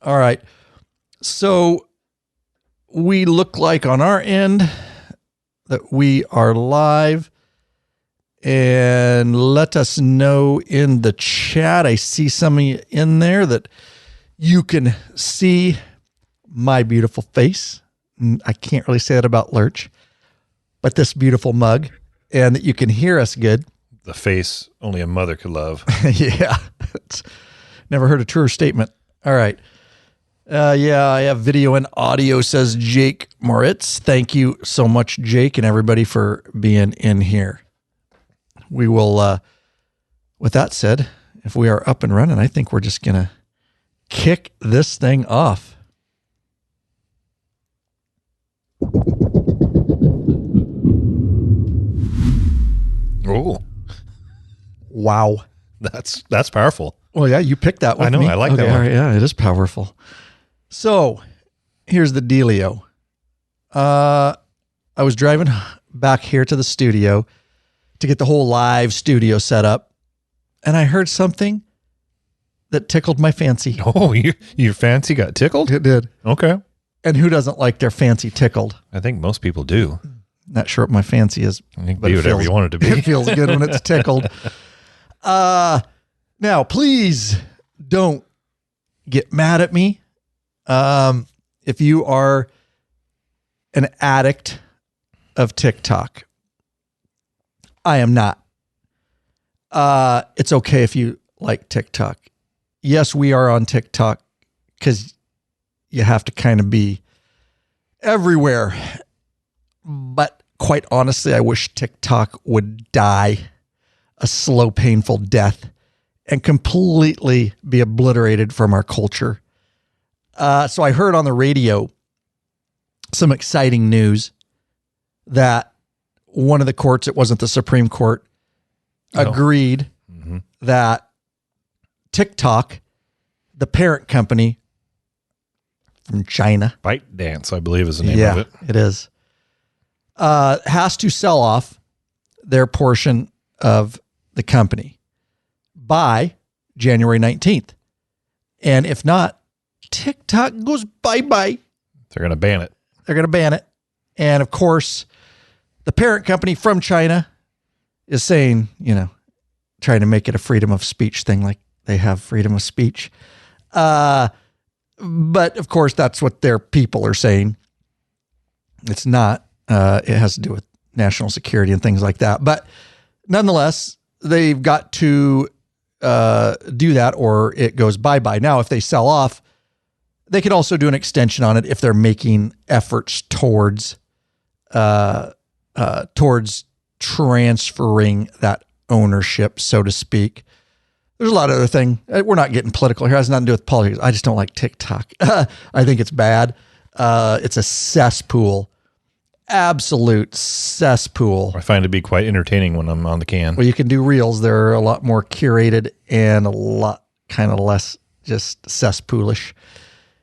All right. So we look like on our end that we are live. And let us know in the chat. I see some of you in there that you can see my beautiful face. I can't really say that about Lurch, but this beautiful mug, and that you can hear us good. The face only a mother could love. Yeah. Never heard a truer statement. All right. Yeah, I have video and audio, says Jake Moritz. Thank you so much, Jake, and everybody for being in here. We will, with that said, if we are up and running, I think we're just going to kick this thing off. Oh. Wow. That's powerful. Well, yeah, you picked that one. I know, I like that one. All right, yeah, it is powerful. So, here's the dealio. I was driving back here to the studio to get the whole live studio set up, and I heard something that tickled my fancy. Oh, your fancy got tickled? It did. Okay. And who doesn't like their fancy tickled? I think most people do. Not sure what my fancy is. I think be whatever you want it to be. It feels good when it's tickled. Now, please don't get mad at me. If you are an addict of TikTok, I am not. It's okay if you like TikTok. Yes, we are on TikTok because you have to kind of be everywhere. But quite honestly, I wish TikTok would die a slow, painful death and completely be obliterated from our culture. So I heard on the radio some exciting news that one of the courts, it wasn't the Supreme Court, agreed that TikTok, the parent company from China, ByteDance, I believe is the name of it. It is, has to sell off their portion of the company by January 19th. And if not, TikTok goes bye-bye. They're going to ban it. They're going to ban it. And of course, the parent company from China is saying, trying to make it a freedom of speech thing, like they have freedom of speech. But of course, that's what their people are saying. It's not. It has to do with national security and things like that. But nonetheless, they've got to do that or it goes bye-bye. Now, if they sell off, they could also do an extension on it if they're making efforts towards transferring that ownership, so to speak. There's a lot of other things. We're not getting political here. It has nothing to do with politics. I just don't like TikTok. I think it's bad. It's a cesspool. Absolute cesspool. I find it to be quite entertaining when I'm on the can. Well, you can do reels. They're a lot more curated and a lot kind of less just cesspoolish.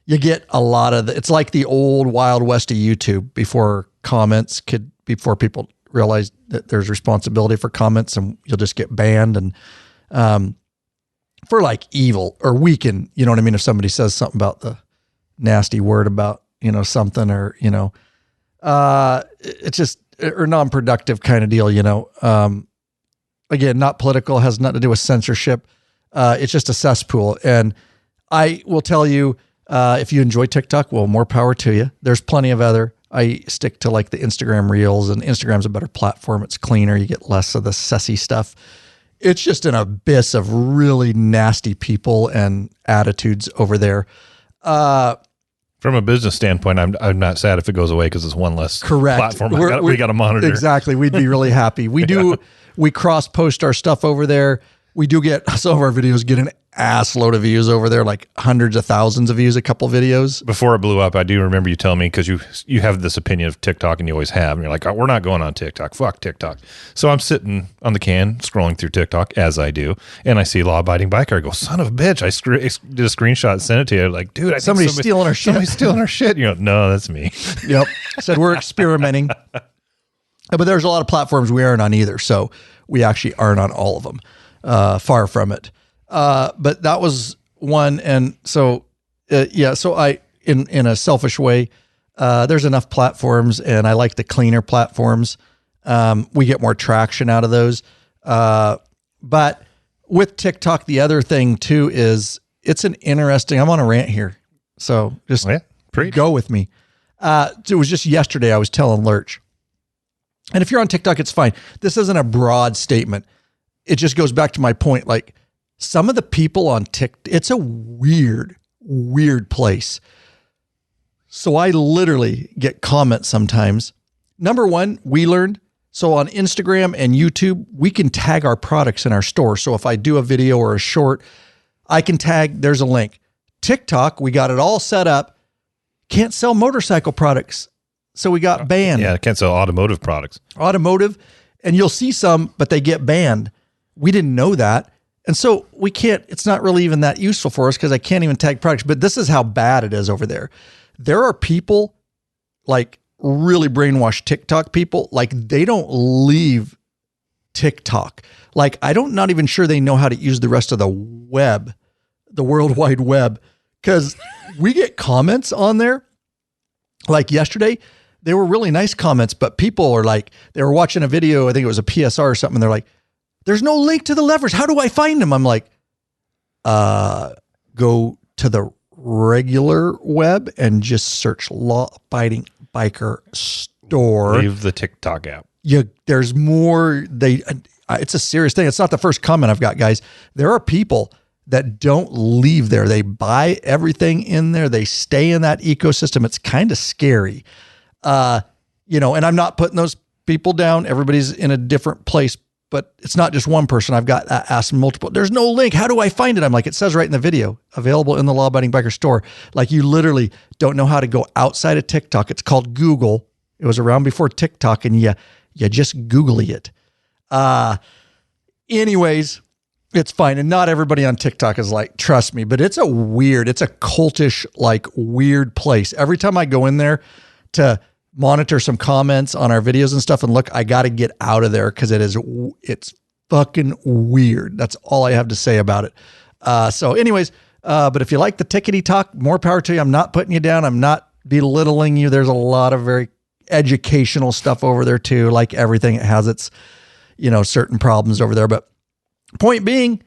You get a lot of it's like the old Wild West of YouTube before people realized that there's responsibility for comments and you'll just get banned and for like evil or weaken, you know what I mean? If somebody says something about the nasty word about, something or, it's just or non-productive kind of deal, again, not political, has nothing to do with censorship. It's just a cesspool. And I will tell you, if you enjoy TikTok, well, more power to you. There's plenty of other. I stick to like the Instagram reels, and Instagram's a better platform. It's cleaner. You get less of the sussy stuff. It's just an abyss of really nasty people and attitudes over there. From a business standpoint, I'm not sad if it goes away because it's one less platform we got to monitor. Exactly. We'd be really happy. We cross-post our stuff over there. We do get some of our videos get an ass load of views over there, like hundreds of thousands of views, a couple videos. Before it blew up, I do remember you telling me, because you have this opinion of TikTok and you always have, and you're like, oh, we're not going on TikTok. Fuck TikTok. So I'm sitting on the can scrolling through TikTok, as I do, and I see law-abiding biker. I go, son of a bitch. I did a screenshot and sent it to you. I'm like, dude, I think somebody's stealing our shit. Somebody's stealing our shit. You go, no, that's me. Yep. Said we're experimenting. But there's a lot of platforms we aren't on either, so we actually aren't on all of them. Far from it. But that was one. And so Yeah. So in a selfish way, there's enough platforms, and I like the cleaner platforms. We get more traction out of those. But with TikTok, the other thing too is it's an interesting. I'm on a rant here, so just go with me. It was just yesterday I was telling Lurch, and if you're on TikTok, it's fine. This isn't a broad statement. It just goes back to my point. Like some of the people on TikTok, it's a weird place. So I literally get comments sometimes. Number one, we learned. So on Instagram and YouTube, we can tag our products in our store. So if I do a video or a short, I can tag, there's a link. TikTok, we got it all set up. Can't sell motorcycle products. So we got banned. Yeah, can't sell automotive products. Automotive, and you'll see some, but they get banned. We didn't know that. And so we can't, it's not really even that useful for us because I can't even tag products. But this is how bad it is over there. There are people like really brainwashed TikTok people. Like they don't leave TikTok. Like not even sure they know how to use the rest of the web, the World Wide Web. Because we get comments on there. Like yesterday, they were really nice comments, but people are like, they were watching a video, I think it was a PSR or something. They're like, there's no link to the levers. How do I find them? I'm like, go to the regular web and just search Law Abiding Biker Store. Leave the TikTok app. There's more. It's a serious thing. It's not the first comment I've got, guys. There are people that don't leave there. They buy everything in there. They stay in that ecosystem. It's kind of scary. And I'm not putting those people down. Everybody's in a different place, but it's not just one person. I've got asked multiple. There's no link. How do I find it? I'm like, it says right in the video, available in the Law Abiding Biker Store. Like you literally don't know how to go outside of TikTok. It's called Google. It was around before TikTok, and you just Googly it. Anyways, it's fine. And not everybody on TikTok is like, trust me, but it's a cultish, like weird place. Every time I go in there to monitor some comments on our videos and stuff and look, I got to get out of there because it's fucking weird. That's all I have to say about it. So anyways, but if you like the tickety talk, more power to you. I'm not putting you down. I'm not belittling you. There's a lot of very educational stuff over there too. Like everything, it has its, certain problems over there. But point being,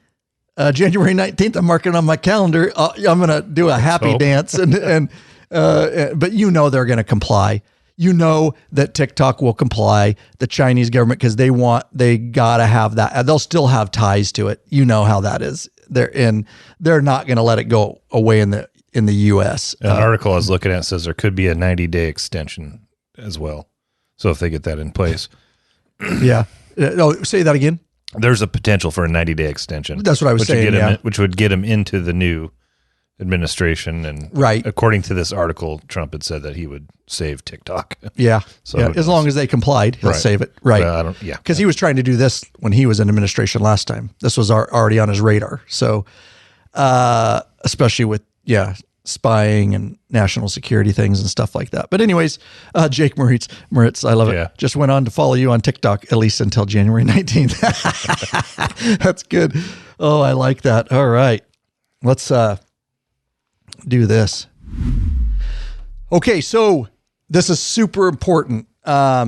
January 19th, I'm marking on my calendar. I'm going to do a happy dance but they're going to comply. That TikTok will comply, the Chinese government, because they got to have that. They'll still have ties to it. You know how that is. They're not going to let it go away in the US. An article I was looking at says there could be a 90-day extension as well. So if they get that in place. Yeah. Say that again. There's a potential for a 90-day extension. That's what I was saying. Which would get him into the new administration. And right. According to this article, Trump had said that he would save TikTok. Yeah. So as long as they complied, he'll save it. Right. Because he was trying to do this when he was in administration last time. This was already on his radar. So, especially with, spying and national security things and stuff like that. But anyways, Jake Moritz, I love it. Just went on to follow you on TikTok, at least until January 19th. That's good. Oh, I like that. All right. Let's do this. Okay, so this is super important. We are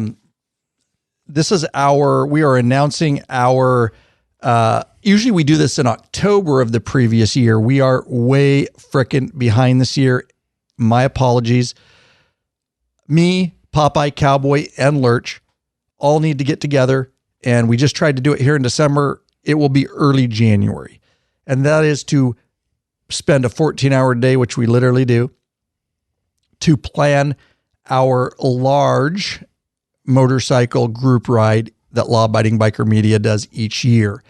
announcing our, usually we do this in October of the previous year. We are way frickin' behind this year. My apologies. Me, Popeye, Cowboy, and Lurch all need to get together, and we just tried to do it here in December. It will be early January, and that is to spend a 14-hour day, which we literally do, to plan our large motorcycle group ride that Law Abiding Biker Media does each year.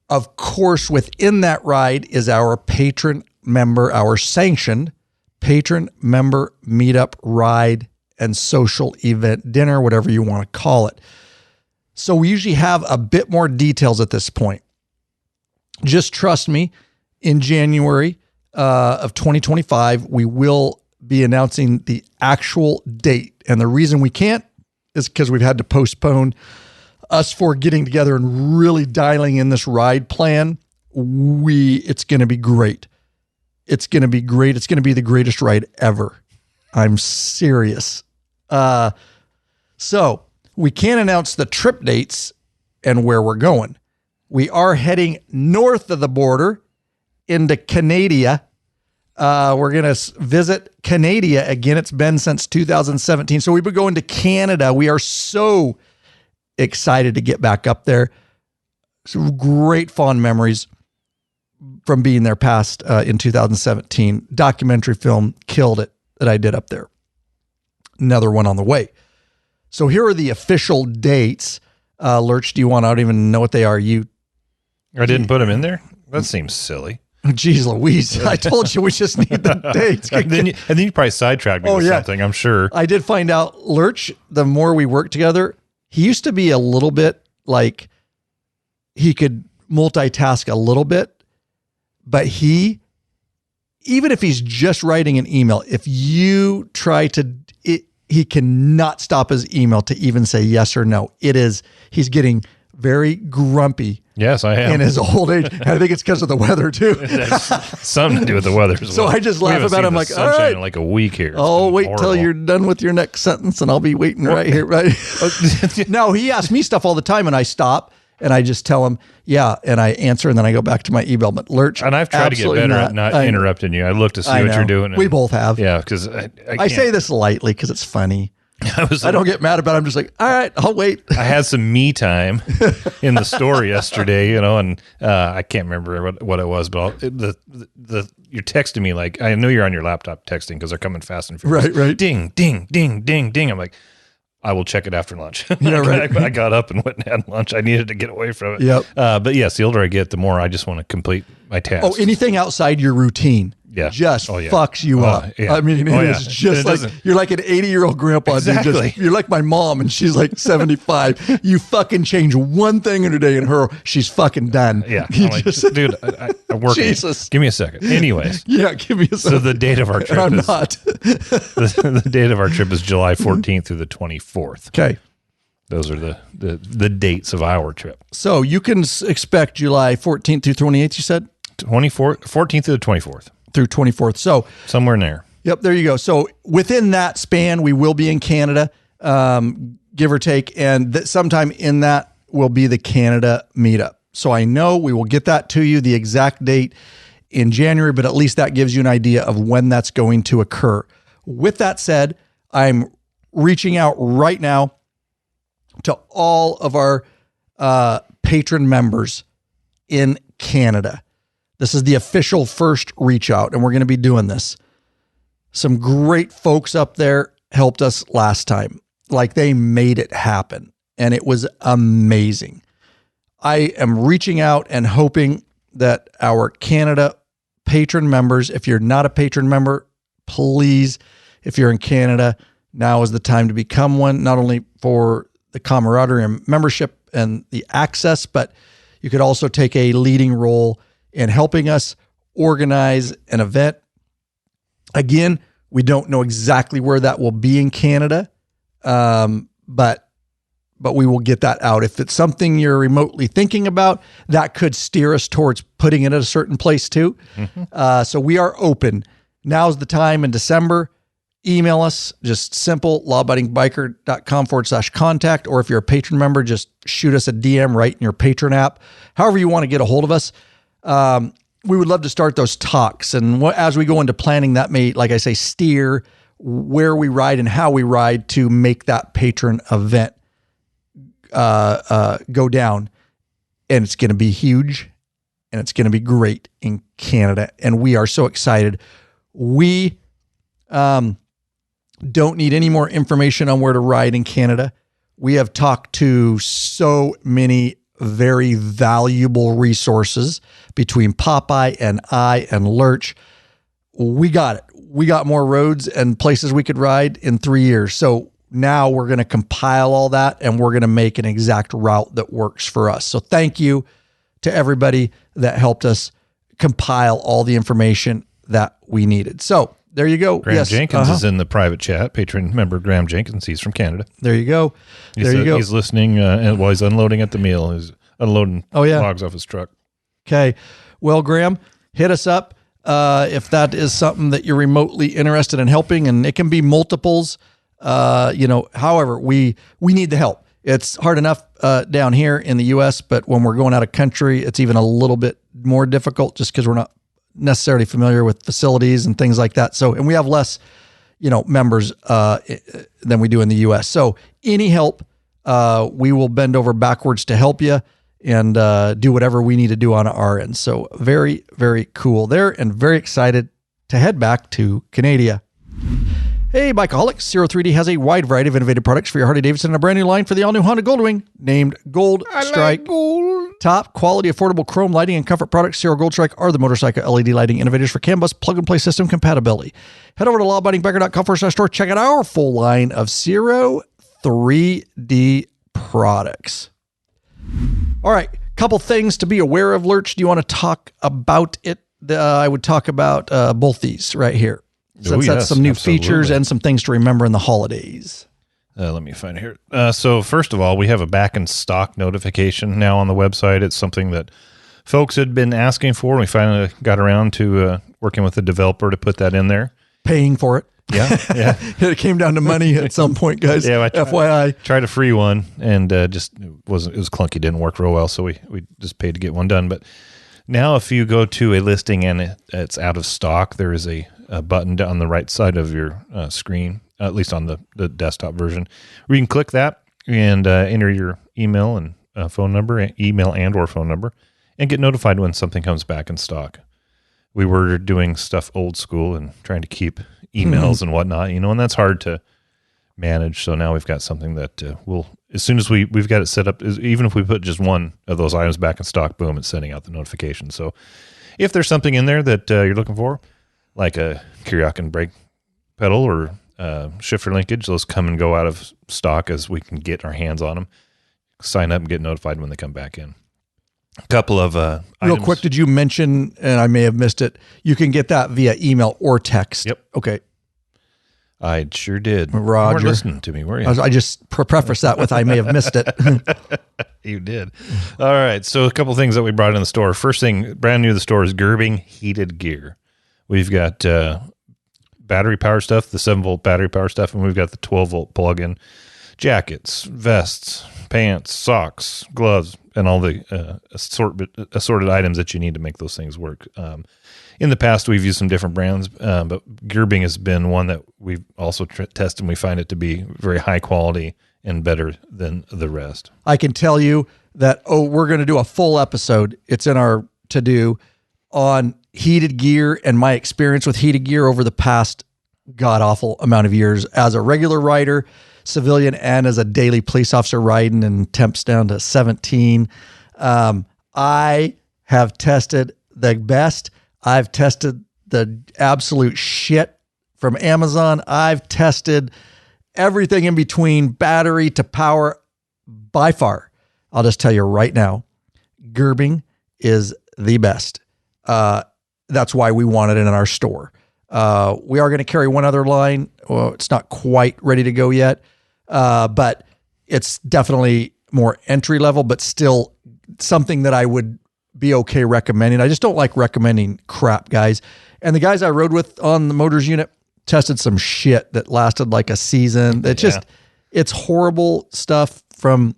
Of course, within that ride is our our sanctioned patron member meetup, ride, and social event dinner, whatever you want to call it. So we usually have a bit more details at this point. Just trust me, in January of 2025, we will be announcing the actual date. And the reason we can't is because we've had to postpone us for getting together and really dialing in this ride plan. It's going to be great. It's going to be great. It's going to be the greatest ride ever. I'm serious. So we can't announce the trip dates and where we're going. We are heading north of the border into Canada. We're going to visit Canada again. It's been since 2017. So we've been going to Canada. We are so excited to get back up there. Some great fond memories from being there past in 2017. Documentary film, killed it, that I did up there. Another one on the way. So here are the official dates. Lurch, do you want, I don't even know what they are. I didn't put them in there? That seems silly. Jeez Louise. I told you we just need the dates. and then you probably sidetracked me with something, I'm sure. I did find out Lurch, the more we worked together, he used to be a little bit like he could multitask a little bit, but even if he's just writing an email, if you try to, he cannot stop his email to even say yes or no. He's getting very grumpy. Yes, I am. In his old age. I think it's because of the weather too. It has something to do with the weather as well. So I just laugh about it. I'm like, all right. In like a week here. I'll wait till you're done with your next sentence and I'll be waiting right here. Right. No, he asks me stuff all the time and I stop and I just tell him, yeah. And I answer and then I go back to my email. But Lurch. And I've tried to get better at not interrupting you. I look to see what you're doing. We both have. Yeah. Because I say this lightly because it's funny. I don't get mad about it. I'm just like, all right, I'll wait. I had some me time in the store yesterday, and I can't remember what it was, but you're texting me like, I know you're on your laptop texting because they're coming fast and furious. Right. Ding, ding, ding, ding, ding. I'm like, I will check it after lunch. Yeah, right. I got up and went and had lunch. I needed to get away from it. Yep. But yes, the older I get, the more I just want to complete my task. Oh, anything outside your routine. Yeah. Just fucks you up. Yeah. I mean, it's just like, you're like an 80-year-old grandpa. Exactly. Dude, you're like my mom and she's like 75. You fucking change one thing in a day and she's fucking done. Yeah. Dude, I'm working. Jesus. Give me a second. Anyways. Yeah, give me a second. So the date of our trip the date of our trip is July 14th through the 24th. Okay. Those are the dates of our trip. So you can expect July 14th through 28th, you said? 14th through the 24th. Through 24th. So somewhere in there. Yep, there you go. So within that span, we will be in Canada, give or take, and sometime in that will be the Canada meetup. So I know we will get that to you, the exact date in January, but at least that gives you an idea of when that's going to occur. With that said, I'm reaching out right now to all of our patron members in Canada. This is the official first reach out, and we're going to be doing this. Some great folks up there helped us last time. Like, they made it happen, and it was amazing. I am reaching out and hoping that our Canada patron members, if you're not a patron member, please, if you're in Canada, now is the time to become one, not only for the camaraderie and membership and the access, but you could also take a leading role in helping us organize an event. Again, we don't know exactly where that will be in Canada, but we will get that out. If it's something you're remotely thinking about, that could steer us towards putting it at a certain place too. Mm-hmm. So we are open. Now's the time in December. Email us, just simple, lawabidingbiker.com/contact, or if you're a patron member, just shoot us a DM right in your patron app. However you want to get a hold of us. We would love to start those talks. And as we go into planning, that may, like I say, steer where we ride and how we ride to make that patron event go down. And it's going to be huge and it's going to be great in Canada. And we are so excited. We don't need any more information on where to ride in Canada. We have talked to so many very valuable resources between Popeye and I and Lurch. We got it. We got more roads and places we could ride in 3 years. So now we're going to compile all that and we're going to make an exact route that works for us. So thank you to everybody that helped us compile all the information that we needed. So there you go. Graham Jenkins is in the private chat. Patron member Graham Jenkins. He's from Canada. There you go. He's listening while he's unloading at the mill. He's unloading logs off his truck. Okay. Well, Graham, hit us up. if that is something that you're remotely interested in helping, and it can be multiples. However, we need the help. It's hard enough down here in the U.S., but when we're going out of country, it's even a little bit more difficult just because we're not necessarily familiar with facilities and things like that. So, and we have less, members than we do in the U.S. So any help, we will bend over backwards to help you and do whatever we need to do on our end. So very, very cool there, and very excited to head back to Canada. Hey, Bikeaholics, 03D has a wide variety of innovative products for your Harley-Davidson and a brand new line for the all-new Honda Goldwing named Gold Strike. Like gold. Top quality, affordable chrome lighting and comfort products. Zero Gold Strike are the motorcycle LED lighting innovators for CAN bus plug-and-play system compatibility. Head over to lawabidingbiker.com/store. Check out our full line of 03D products. All right, couple things to be aware of, Lurch. Do you want to talk about it? I would talk about both these right here. Since that's some new features and some things to remember in the holidays. Let me find it here. So first of all, we have a back in stock notification now on the website. It's something that folks had been asking for. We finally got around to working with the developer to put that in there. Paying for it. Yeah. It came down to money at some point, guys. Yeah, FYI. Tried a free one and it was clunky, didn't work real well, so we just paid to get one done. But now if you go to a listing and it's out of stock, there is a button on the right side of your screen, at least on the desktop version, where you can click that and enter your email and phone number, and or phone number, and get notified when something comes back in stock. We were doing stuff old school and trying to keep emails and whatnot, and that's hard to manage. So now we've got something that will, as soon as we've got it set up, even if we put just one of those items back in stock, boom, it's sending out the notification. So if there's something in there that you're looking for, like a Kiriakin brake pedal or shifter linkage, those come and go out of stock as we can get our hands on them. Sign up and get notified when they come back in. A couple of real items. Quick, did you mention, and I may have missed it, you can get that via email or text? Yep. Okay. I sure did. Roger. You weren't listening to me, were you? I just preface that with I may have missed it. You did. All right. So a couple things that we brought in the store. First thing, brand new to the store, is Gerbing heated gear. We've got battery power stuff, the 7-volt battery power stuff, and we've got the 12-volt plug-in jackets, vests, pants, socks, gloves, and all the assorted items that you need to make those things work. In the past, we've used some different brands, but Gerbing has been one that we've also tested, and we find it to be very high quality and better than the rest. I can tell you that, we're going to do a full episode. It's in our to-do on heated gear and my experience with heated gear over the past god-awful amount of years as a regular rider, civilian, and as a daily police officer riding in temps down to 17. I have tested the best. I've tested the absolute shit from Amazon. I've tested everything in between, battery to power. By far, I'll just tell you right now, Gerbing is the best. That's why we wanted it in our store. We are going to carry one other line. Well, it's not quite ready to go yet, but it's definitely more entry level, but still something that I would be okay recommending. I just don't like recommending crap, guys. And the guys I rode with on the motors unit tested some shit that lasted like a season. It's horrible stuff from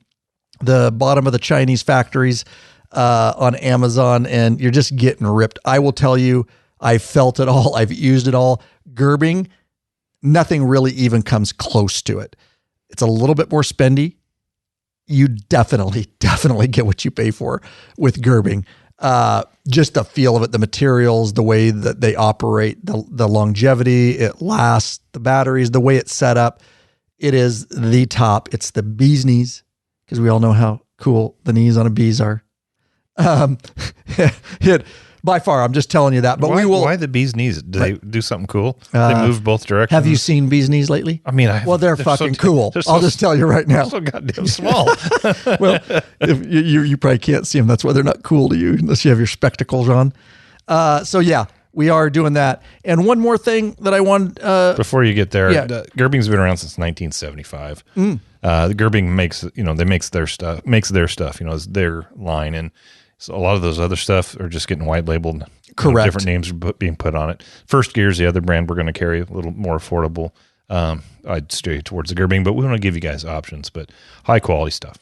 the bottom of the Chinese factories on Amazon, and you're just getting ripped. I will tell you, I felt it all. I've used it all. Gerbing, nothing really even comes close to it. It's a little bit more spendy. You definitely get what you pay for with Gerbing. Just the feel of it, the materials, the way that they operate, the longevity, it lasts, the batteries, the way it's set up. It is the top. It's the bee's knees, because we all know how cool the knees on a bees are. By far, I'm just telling you that. But why the bee's knees? Do they do something cool? They move both directions. Have you seen bees knees lately? I mean, they're fucking cool. I'll just tell you right now. They're so goddamn small. Well, if you probably can't see them. That's why they're not cool to you unless you have your spectacles on. So yeah, we are doing that. And one more thing that I want before you get there, Gerbing's been around since 1975. The Gerbing makes their stuff. It's their line, and so a lot of those other stuff are just getting white labeled. Correct. Different names are being put on it. First Gear is the other brand we're going to carry, a little more affordable. I'd stay towards the Gerbing, but we want to give you guys options, but high quality stuff.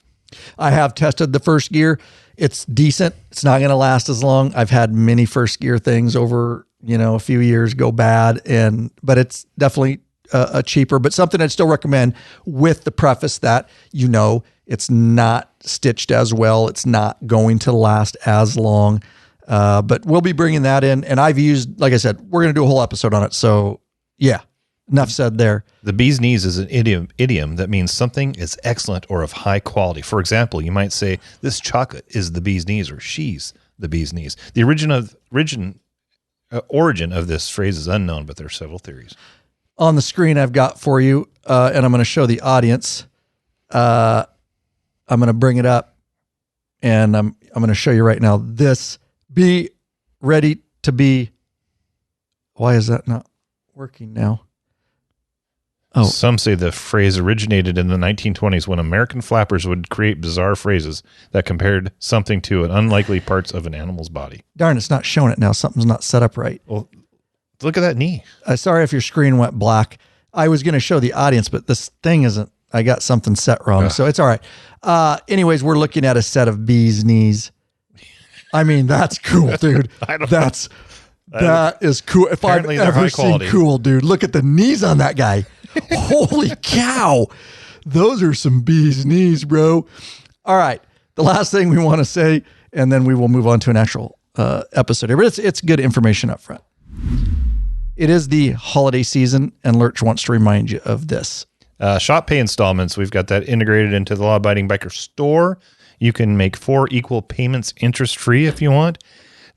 I have tested the First Gear. It's decent. It's not going to last as long. I've had many First Gear things over, a few years go bad, but it's definitely a cheaper, but something I'd still recommend, with the preface that, it's not stitched as well. It's not going to last as long. But we'll be bringing that in. And I've used, like I said, we're going to do a whole episode on it. So yeah, enough said there. The bee's knees is an idiom that means something is excellent or of high quality. For example, you might say this chocolate is the bee's knees, or she's the bee's knees. The origin of this phrase is unknown, but there are several theories. On the screen I've got for you, and I'm going to show the audience. I'm going to bring it up, and I'm going to show you right now. This, be ready to be. Why is that not working now? Oh, some say the phrase originated in the 1920s when American flappers would create bizarre phrases that compared something to an unlikely parts of an animal's body. Darn, it's not showing it now. Something's not set up right. Well, look at that knee. Sorry if your screen went black. I was going to show the audience, but this thing isn't. I got something set wrong, so it's all right. Anyways, we're looking at a set of bee's knees. I mean, that's cool, dude. That is cool. If I've ever seen cool, dude. Look at the knees on that guy. Holy cow. Those are some bee's knees, bro. All right. The last thing we want to say, and then we will move on to an actual episode here, but it's good information up front. It is the holiday season, and Lurch wants to remind you of this. Shop pay installments. We've got that integrated into the Law Abiding Biker store. You can make 4 equal payments interest-free if you want.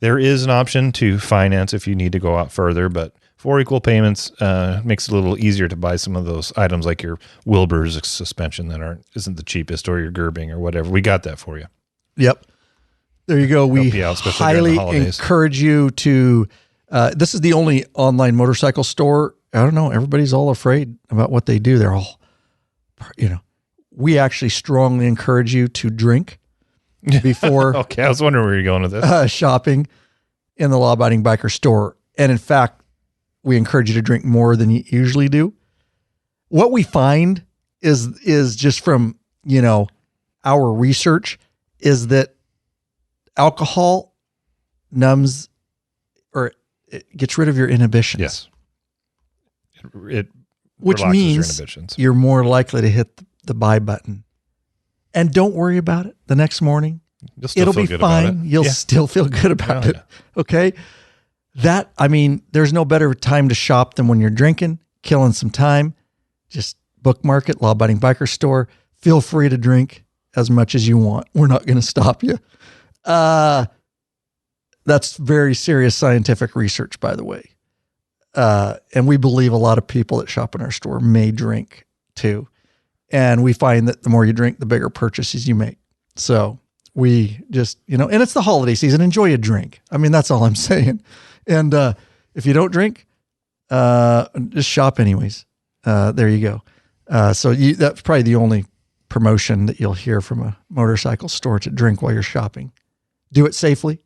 There is an option to finance if you need to go out further, but 4 equal payments makes it a little easier to buy some of those items like your Wilbur's suspension that isn't the cheapest, or your Gerbing or whatever. We got that for you. Yep. There you go. We out, highly encourage you to, this is the only online motorcycle store. I don't know. Everybody's all afraid about what they do. They're all, we actually strongly encourage you to drink before. Okay. I was wondering where you're going with this. Shopping in the Law Abiding Biker store. And in fact, we encourage you to drink more than you usually do. What we find is just from, our research, is that alcohol numbs, or it gets rid of your inhibitions. Yes. It which means you're more likely to hit the buy button. And don't worry about it. The next morning, it'll be fine. You'll still feel good about it. Yeah. Okay. There's no better time to shop than when you're drinking, killing some time. Just bookmark it, Law Abiding Biker store. Feel free to drink as much as you want. We're not going to stop you. That's very serious scientific research, by the way. And we believe a lot of people that shop in our store may drink too. And we find that the more you drink, the bigger purchases you make. So we just, and it's the holiday season. Enjoy a drink. That's all I'm saying. And if you don't drink, just shop anyways. There you go. So that's probably the only promotion that you'll hear from a motorcycle store, to drink while you're shopping. Do it safely.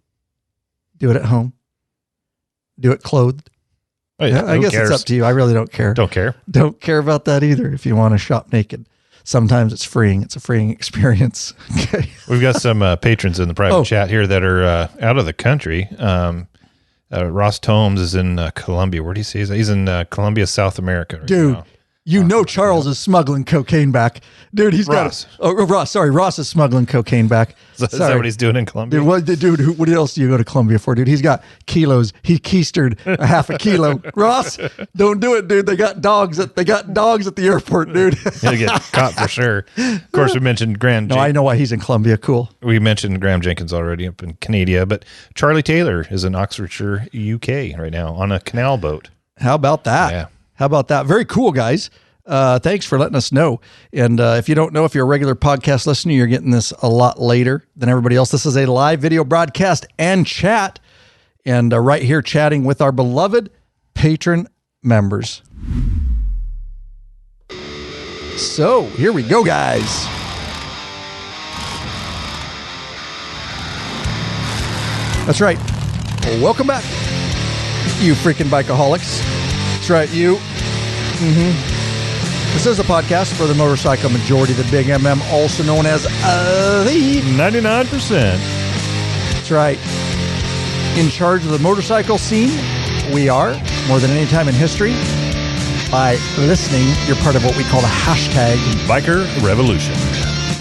Do it at home. Do it clothed. Oh, yeah. I guess it's up to you. I really don't care. Don't care. Don't care about that either. If you want to shop naked, sometimes it's freeing. It's a freeing experience. Okay. We've got some patrons in the private chat here that are out of the country. Ross Tomes is in Colombia. Where do you say he's in Colombia, South America right Dude, now. Charles is smuggling cocaine back. Dude, Ross is smuggling cocaine back. Is that what he's doing in Colombia? Dude, what else do you go to Colombia for, dude? He's got kilos. He keistered a half a kilo. Ross, don't do it, dude. They got dogs at the airport, dude. He'll get caught for sure. Of course, we mentioned Graham. No, I know why he's in Colombia. Cool. We mentioned Graham Jenkins already up in Canada, but Charlie Taylor is in Oxfordshire, UK right now on a canal boat. How about that? Yeah. How about that? Very cool, guys. Thanks for letting us know. And if you don't know, if you're a regular podcast listener, you're getting this a lot later than everybody else. This is a live video broadcast and chat. And right here chatting with our beloved patron members. So here we go, guys. That's right. Welcome back, you freaking bikeaholics. That's right, you. This is a podcast for the motorcycle majority, the big MM, also known as the 99%. That's right. In charge of the motorcycle scene, we are, more than any time in history. By listening, you're part of what we call the hashtag Biker Revolution.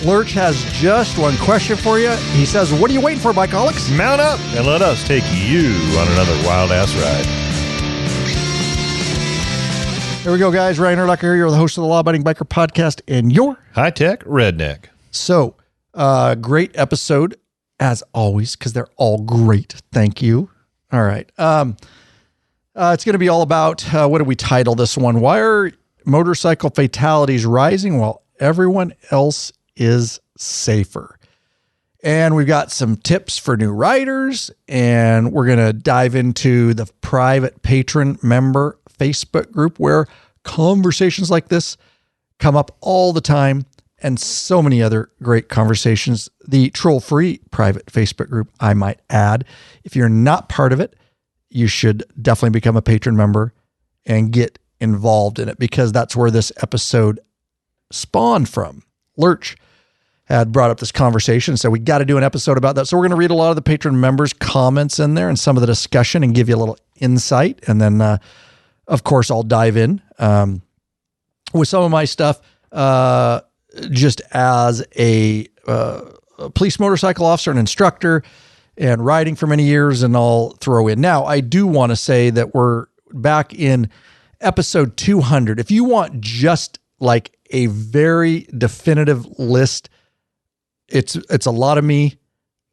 Lurch has just one question for you. He says, what are you waiting for, bikeaholics? Mount up and let us take you on another wild-ass ride. Here we go, guys. Ryan Urlacher here. You're the host of the Law Abiding Biker Podcast and your high-tech redneck. So, great episode, as always, because they're all great. Thank you. All right. It's going to be all about, what do we title this one? Why are motorcycle fatalities rising while everyone else is safer? And we've got some tips for new riders, and we're going to dive into the private patron member Facebook group where conversations like this come up all the time, and so many other great conversations. The troll-free private Facebook group, I might add. If you're not part of it, you should definitely become a patron member and get involved in it, because that's where this episode spawned from. Lurch had brought up this conversation, so we got to do an episode about that. So we're going to read a lot of the patron members' comments in there and some of the discussion and give you a little insight. And then, of course, I'll dive in with some of my stuff just as a police motorcycle officer and instructor and riding for many years, and I'll throw in. Now, I do want to say that we're back in episode 200. If you want just like a very definitive list, it's a lot of me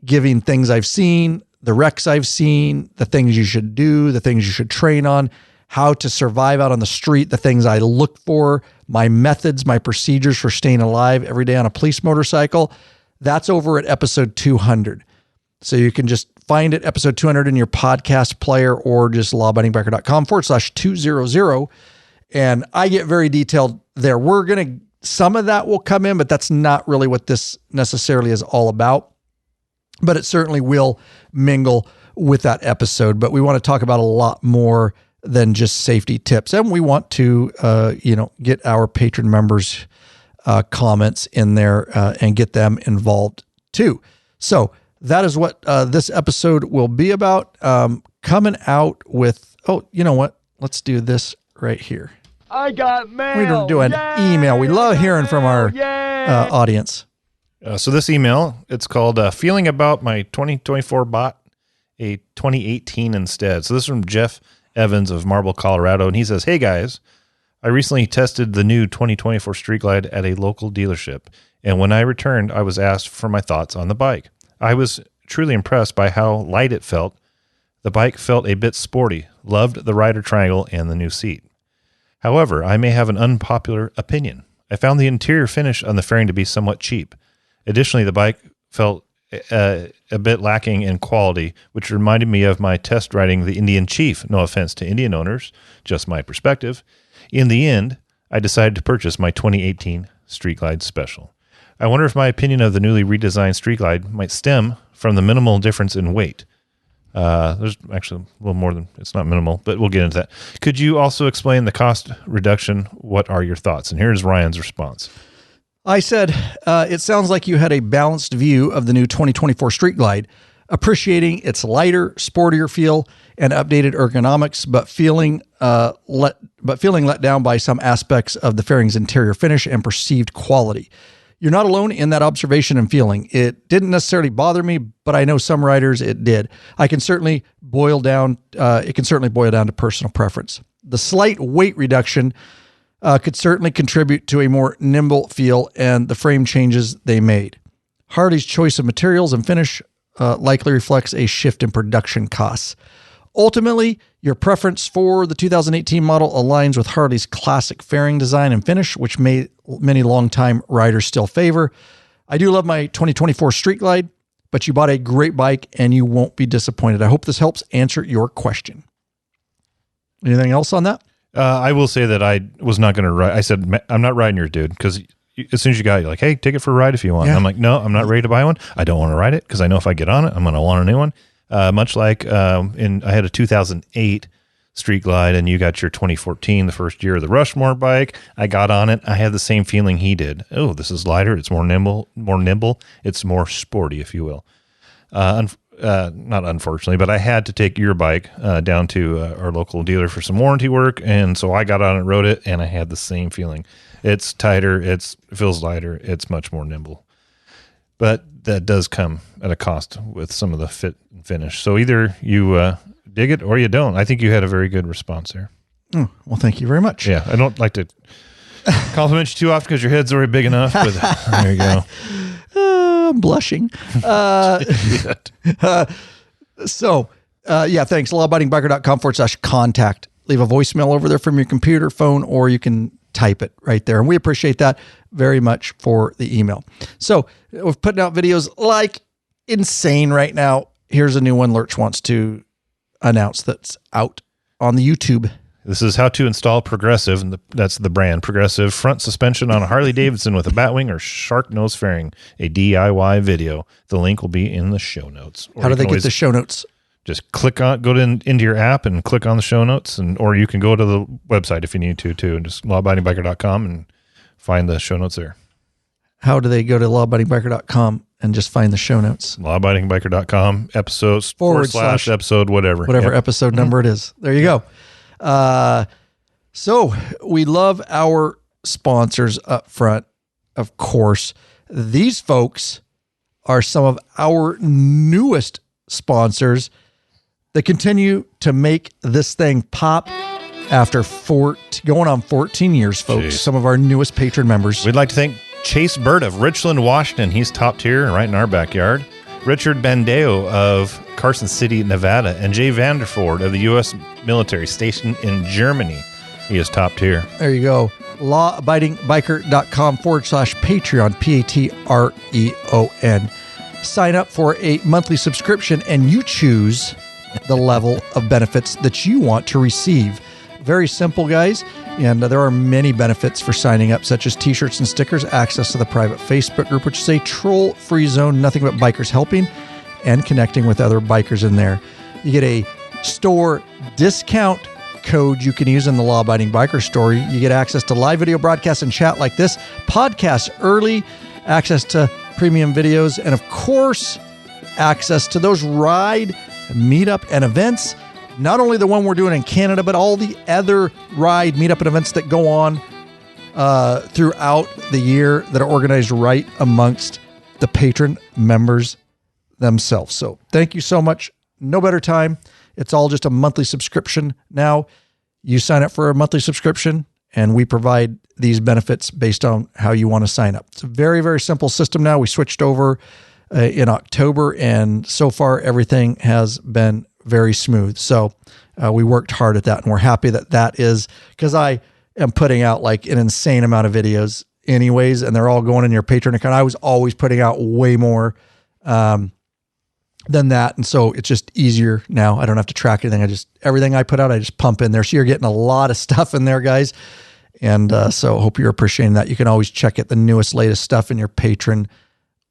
giving things I've seen, the wrecks I've seen, the things you should do, the things you should train on, how to survive out on the street, the things I look for, my methods, my procedures for staying alive every day on a police motorcycle. That's over at episode 200. So you can just find it, episode 200, in your podcast player, or just lawabidingbiker.com/200. And I get very detailed there. Some of that will come in, but that's not really what this necessarily is all about. But it certainly will mingle with that episode. But we want to talk about a lot more than just safety tips. And we want to, get our patron members' comments in there and get them involved too. So that is what this episode will be about. Coming out with, you know what? Let's do this right here. I got mail. We're going to do an email. We love hearing from our audience. So this email, it's called Feeling About My 2024 Bought a 2018 Instead. So this is from Jeff Evans of Marble, Colorado. And he says, hey guys, I recently tested the new 2024 Street Glide at a local dealership. And when I returned, I was asked for my thoughts on the bike. I was truly impressed by how light it felt. The bike felt a bit sporty. Loved the rider triangle and the new seat. However, I may have an unpopular opinion. I found the interior finish on the fairing to be somewhat cheap. Additionally, the bike felt a bit lacking in quality, which reminded me of my test riding the Indian Chief. No offense to Indian owners, just my perspective. In the end, I decided to purchase my 2018 Street Glide Special. I wonder if my opinion of the newly redesigned Street Glide might stem from the minimal difference in weight. There's actually a little more than, it's not minimal, but we'll get into that. Could you also explain the cost reduction? What are your thoughts? And here's Ryan's response. I said, it sounds like you had a balanced view of the new 2024 Street Glide, appreciating its lighter, sportier feel and updated ergonomics, but feeling let down by some aspects of the fairing's interior finish and perceived quality. You're not alone in that observation and feeling. It didn't necessarily bother me, but I know some riders it did. It can certainly boil down to personal preference. The slight weight reduction could certainly contribute to a more nimble feel and the frame changes they made. Harley's choice of materials and finish likely reflects a shift in production costs. Ultimately, your preference for the 2018 model aligns with Harley's classic fairing design and finish, which many longtime riders still favor. I do love my 2024 Street Glide, but you bought a great bike and you won't be disappointed. I hope this helps answer your question. Anything else on that? I will say that I was not going to ride. I said, I'm not riding your dude, because as soon as you got it, you're like, hey, take it for a ride if you want. Yeah. I'm like, no, I'm not ready to buy one. I don't want to ride it because I know if I get on it, I'm going to want a new one. Much like I had a 2008 Street Glide, and you got your 2014, the first year of the Rushmore bike. I got on it. I had the same feeling he did. Oh, this is lighter. It's more nimble. It's more sporty, if you will. Not unfortunately, but I had to take your bike down to our local dealer for some warranty work, and so I got on it, rode it, and I had the same feeling. It's tighter. It feels lighter. It's much more nimble. But that does come at a cost with some of the fit and finish. So either you dig it or you don't. I think you had a very good response there. Oh, well, thank you very much. Yeah, I don't like to compliment you too often because your head's already big enough, but there you go. I'm blushing. So, thanks. lawabidingbiker.com/contact. Leave a voicemail over there from your computer, phone, or you can type it right there. And we appreciate that very much for the email. So we're putting out videos like insane right now. Here's a new one Lurch wants to announce that's out on the YouTube. This is how to install Progressive, and that's the brand, Progressive front suspension on a Harley-Davidson with a Batwing or shark nose fairing, a DIY video. The link will be in the show notes. How do they get the show notes? Just go into your app and click on the show notes, or you can go to the website if you need to too, and just lawabidingbiker.com and find the show notes there. How do they go to lawabidingbiker.com and just find the show notes? lawabidingbiker.com, episodes, / episode, whatever episode number it is. There you go. So we love our sponsors up front. Of course, these folks are some of our newest sponsors that continue to make this thing pop after going on 14 years, folks. Jeez. Some of our newest patron members. We'd like to thank Chase Bird of Richland, Washington. He's top tier right in our backyard. Richard Bandeo of Carson City, Nevada, and Jay Vanderford of the U.S. military stationed in Germany. He is top tier. There you go. lawabidingbiker.com/Patreon, Patreon. Sign up for a monthly subscription and you choose the level of benefits that you want to receive. Very simple, guys. And there are many benefits for signing up, such as t-shirts and stickers, access to the private Facebook group, which is a troll-free zone, nothing but bikers helping, and connecting with other bikers in there. You get a store discount code you can use in the Law Abiding Biker store. You get access to live video broadcasts and chat like this, podcasts early, access to premium videos, and of course, access to those ride, meetup, and events. Not only the one we're doing in Canada, but all the other ride, meetup, and events that go on throughout the year that are organized right amongst the patron members themselves. So thank you so much. No better time. It's all just a monthly subscription now. You sign up for a monthly subscription, and we provide these benefits based on how you want to sign up. It's a very, very simple system now. We switched over in October, and so far everything has been very smooth. So we worked hard at that, and we're happy that is, because I am putting out like an insane amount of videos anyways, and they're all going in your Patreon account. I was always putting out way more than that. And so it's just easier now. I don't have to track anything. Everything I put out, I just pump in there. So you're getting a lot of stuff in there, guys. And so hope you're appreciating that. You can always check it, the newest, latest stuff in your patron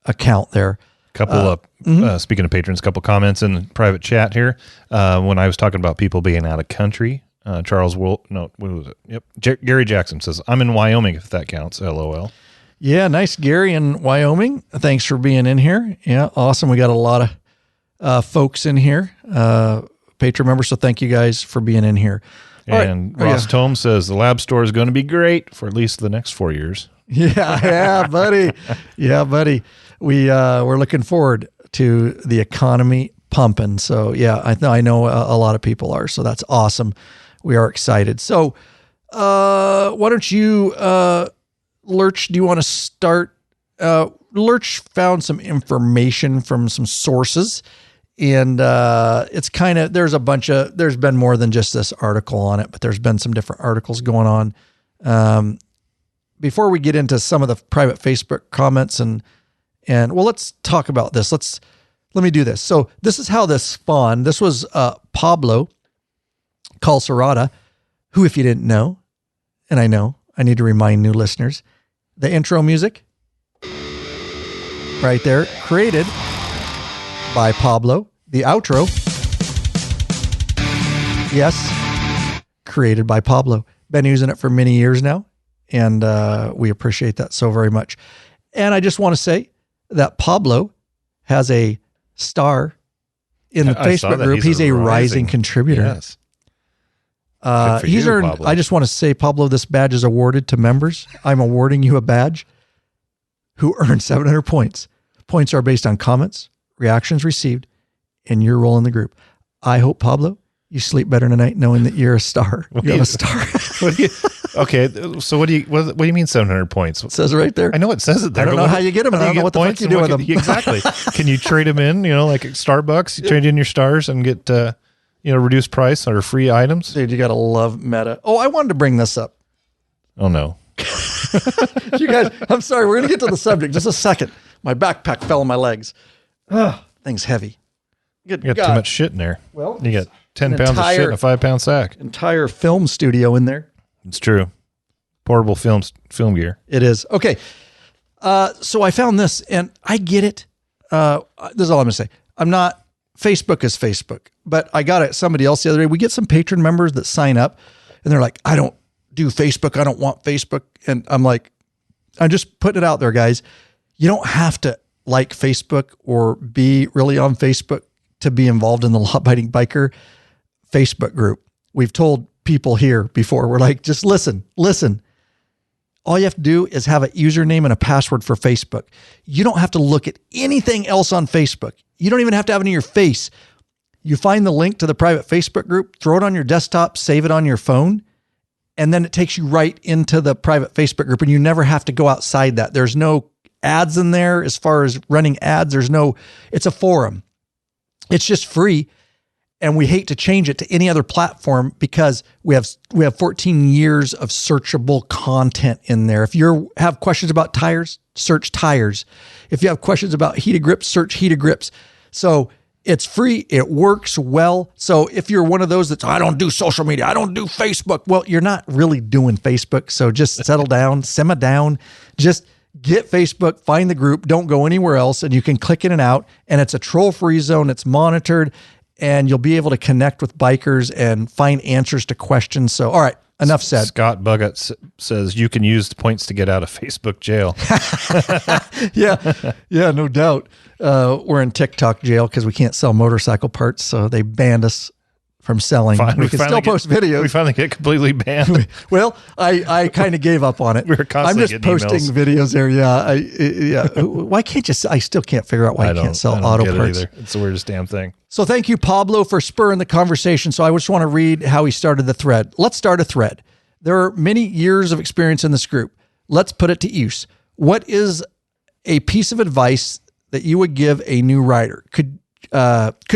account there. Speaking of patrons, a couple comments in the private chat here. When I was talking about people being out of country, what was it? Yep. Gary Jackson says, I'm in Wyoming, if that counts. LOL. Yeah. Nice. Gary in Wyoming. Thanks for being in here. Yeah. Awesome. We got a lot of folks in here, patron members. So thank you guys for being in here. And Ross Tome says the lab store is going to be great for at least the next 4 years. Yeah, buddy. Yeah, buddy. We're looking forward to the economy pumping. So yeah, I know a lot of people are. So that's awesome. We are excited. So why don't you, Lurch? Do you want to start? Lurch found some information from some sources, and it's kind of there's been more than just this article on it, but there's been some different articles going on. Before we get into some of the private Facebook comments and well, let's talk about this. Let me do this. So this is how this spawned. This was Pablo Calcerada, who, if you didn't know, and I know, I need to remind new listeners, the intro music right there, created by Pablo. the outro, yes, created by Pablo. Been using it for many years now, and we appreciate that so very much. And I just want to say that Pablo has a star in the Facebook group. He's a rising contributor. Yes. He's earned, Pablo. I just want to say, Pablo, this badge is awarded to members. I'm awarding you a badge who earned 700 points. Points are based on comments, reactions received, and your role in the group. I hope, Pablo, you sleep better tonight knowing that you're a star. You have a star. Okay, so what do you mean 700 points? It says right there. I know it says it there. I don't know how you get them. I don't know what the fuck you do with them. Exactly. Can you trade them in, like at Starbucks? You trade in your stars and get, reduced price or free items? Dude, you got to love meta. Oh, I wanted to bring this up. Oh, no. You guys, I'm sorry. We're going to get to the subject. Just a second. My backpack fell on my legs. Thing's heavy. You got too much shit in there. Well, you got 10 pounds of shit in a 5-pound sack. Entire film studio in there. It's true. Portable film gear. It is. Okay. So I found this, and I get it. This is all I'm going to say. Facebook is Facebook, but I got it. Somebody else the other day. We get some patron members that sign up, and they're like, I don't do Facebook. I don't want Facebook. And I'm like, I'm just putting it out there, guys. You don't have to like Facebook or be really on Facebook to be involved in the Law-Abiding Biker Facebook group. We've told people here before, we're like, just listen. All you have to do is have a username and a password for Facebook. You don't have to look at anything else on Facebook. You don't even have to have it in your face. You find the link to the private Facebook group, throw it on your desktop, save it on your phone, and then it takes you right into the private Facebook group, and you never have to go outside that. There's no ads in there as far as running ads. It's a forum. It's just free. And we hate to change it to any other platform because we have 14 years of searchable content in there. If you have questions about tires, search tires. If you have questions about heated grips, search heated grips. So it's free. It works well. So if you're one of those that's, I don't do social media, I don't do Facebook. Well, you're not really doing Facebook. So just settle down, simmer down, just get Facebook, find the group, don't go anywhere else. And you can click in and out, and it's a troll-free zone. It's monitored, and you'll be able to connect with bikers and find answers to questions. So, all right, enough said. Scott Buggett says you can use the points to get out of Facebook jail. Yeah, no doubt. We're in TikTok jail because we can't sell motorcycle parts, so they banned us from selling. We can still post videos. We finally get completely banned. Well, I kind of gave up on it. We were constantly I'm just posting videos there. Yeah. Why can't you? I still can't figure out why you can't sell auto parts. It's the weirdest damn thing. So thank you, Pablo, for spurring the conversation. So I just want to read how he started the thread. Let's start a thread. There are many years of experience in this group. Let's put it to use. What is a piece of advice that you would give a new rider? Could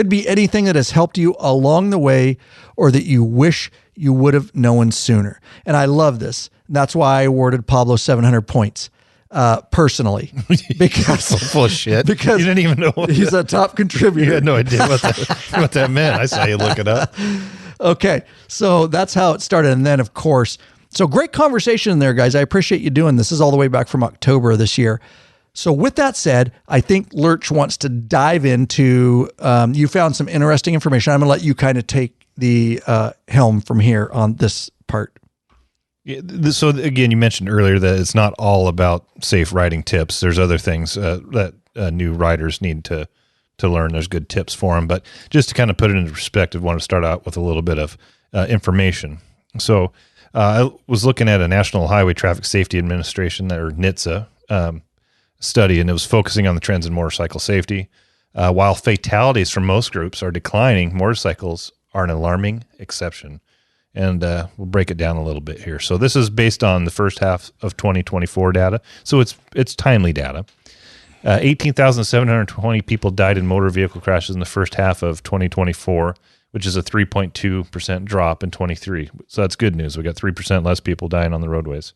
be anything that has helped you along the way or that you wish you would have known sooner. And I love this. That's why I awarded Pablo 700 points personally. Because full of shit. Because you didn't even know he's a top contributor. You had no idea what that meant. I saw you look it up. Okay. So that's how it started. And then, of course, so great conversation in there, guys. I appreciate you doing this. This is all the way back from October of this year. So with that said, I think Lurch wants to dive into, you found some interesting information. I'm going to let you kind of take the helm from here on this part. Yeah, so again, you mentioned earlier that it's not all about safe riding tips. There's other things that new riders need to learn. There's good tips for them. But just to kind of put it into perspective, I want to start out with a little bit of information. So I was looking at a National Highway Traffic Safety Administration, or NHTSA, study, and it was focusing on the trends in motorcycle safety. While fatalities from most groups are declining, motorcycles are an alarming exception. And we'll break it down a little bit here. So this is based on the first half of 2024 data. So it's timely data. 18,720 people died in motor vehicle crashes in the first half of 2024, which is a 3.2% drop in 23. So that's good news. We got 3% less people dying on the roadways.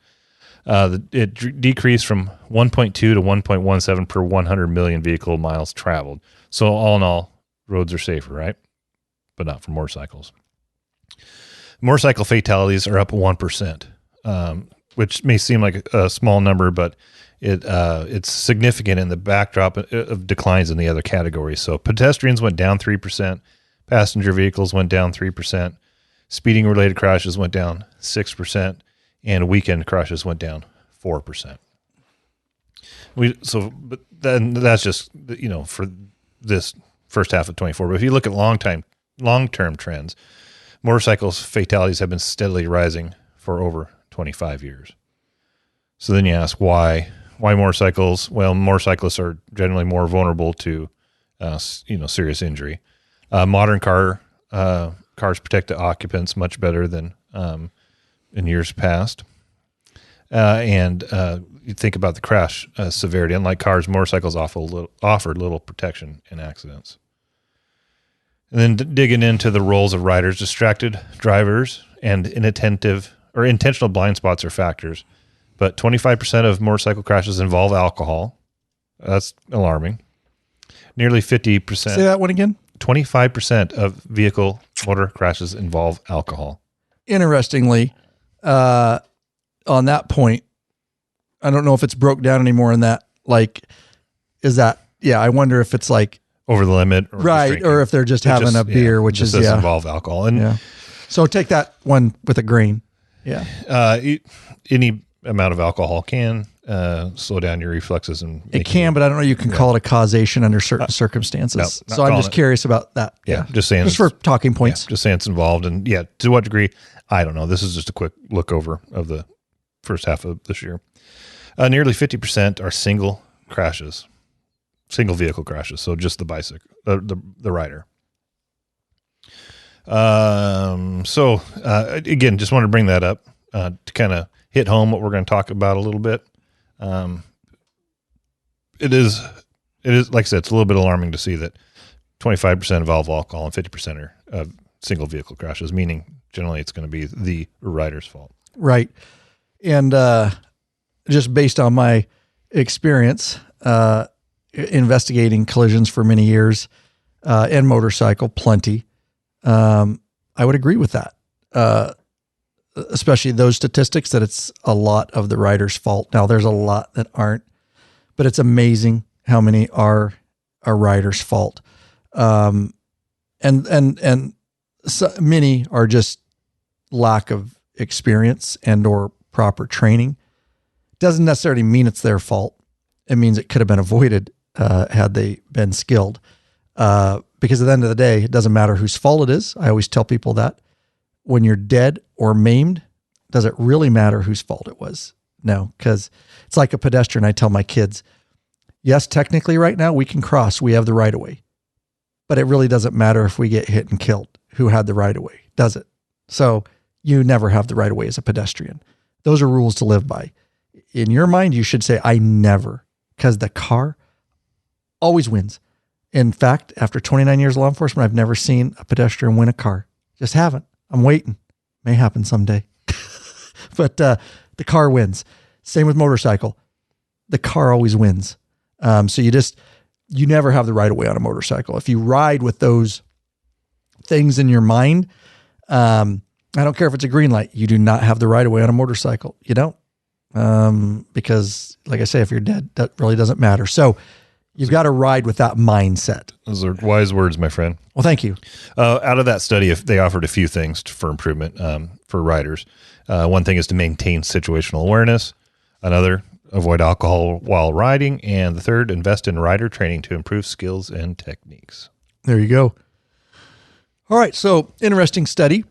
It decreased from 1.2 to 1.17 per 100 million vehicle miles traveled. So all in all, roads are safer, right? But not for motorcycles. Motorcycle fatalities are up 1%, which may seem like a small number, but It's significant in the backdrop of declines in the other categories. So pedestrians went down 3%, passenger vehicles went down 3%, speeding related crashes went down 6%, and weekend crashes went down 4%. But then that's just, for this first half of 24. But if you look at long-term trends, motorcycles fatalities have been steadily rising for over 25 years. So then you ask why motorcycles? Well, motorcyclists are generally more vulnerable to, serious injury. Modern cars protect the occupants much better than in years past. And you think about the crash severity. Unlike cars, motorcycles offer little protection in accidents. And then digging into the roles of riders, distracted drivers and inattentive or intentional blind spots are factors. But 25% of motorcycle crashes involve alcohol. That's alarming. Nearly 50%. Say that one again. 25% of motor crashes involve alcohol. Interestingly, on that point, I don't know if it's broke down anymore in that, I wonder if it's like over the limit. Or if they're just having a beer, which just doesn't involve alcohol. And so take that one with a grain. Yeah. Any amount of alcohol can slow down your reflexes. It can, but I don't know you can call it a causation under certain circumstances. No, so I'm just curious about that. Yeah. Just saying. Just for talking points. Just saying it's involved. And to what degree, I don't know. This is just a quick look over of the first half of this year. Nearly 50% are single vehicle crashes. So just the bicycle, the rider. Again, just wanted to bring that up to kind of hit home what we're going to talk about a little bit. It is like I said, it's a little bit alarming to see that 25% involve alcohol and 50% are single vehicle crashes, meaning generally it's going to be the rider's fault. Right. And just based on my experience investigating collisions for many years and motorcycle plenty, I would agree with that. Especially those statistics that it's a lot of the rider's fault. Now there's a lot that aren't, but it's amazing how many are a rider's fault. And so many are just lack of experience and or proper training. Doesn't necessarily mean it's their fault. It means it could have been avoided had they been skilled. Because at the end of the day, it doesn't matter whose fault it is. I always tell people that. When you're dead or maimed, does it really matter whose fault it was? No, because it's like a pedestrian. I tell my kids, yes, technically right now we can cross. We have the right of way. But it really doesn't matter if we get hit and killed. Who had the right of way? Does it? So you never have the right of way as a pedestrian. Those are rules to live by. In your mind, you should say, I never, because the car always wins. In fact, after 29 years of law enforcement, I've never seen a pedestrian win a car. Just haven't. I'm waiting. May happen someday. But the car wins. Same with motorcycle. The car always wins. So you never have the right of way on a motorcycle. If you ride with those things in your mind, I don't care if it's a green light, you do not have the right of way on a motorcycle. You don't. Because like I say, if you're dead, that really doesn't matter. So you've got to ride with that mindset. Those are wise words, my friend. Well, thank you. Out of that study, if they offered a few things for improvement for riders. One thing is to maintain situational awareness. Another, avoid alcohol while riding. And the third, invest in rider training to improve skills and techniques. There you go. All right. So interesting study.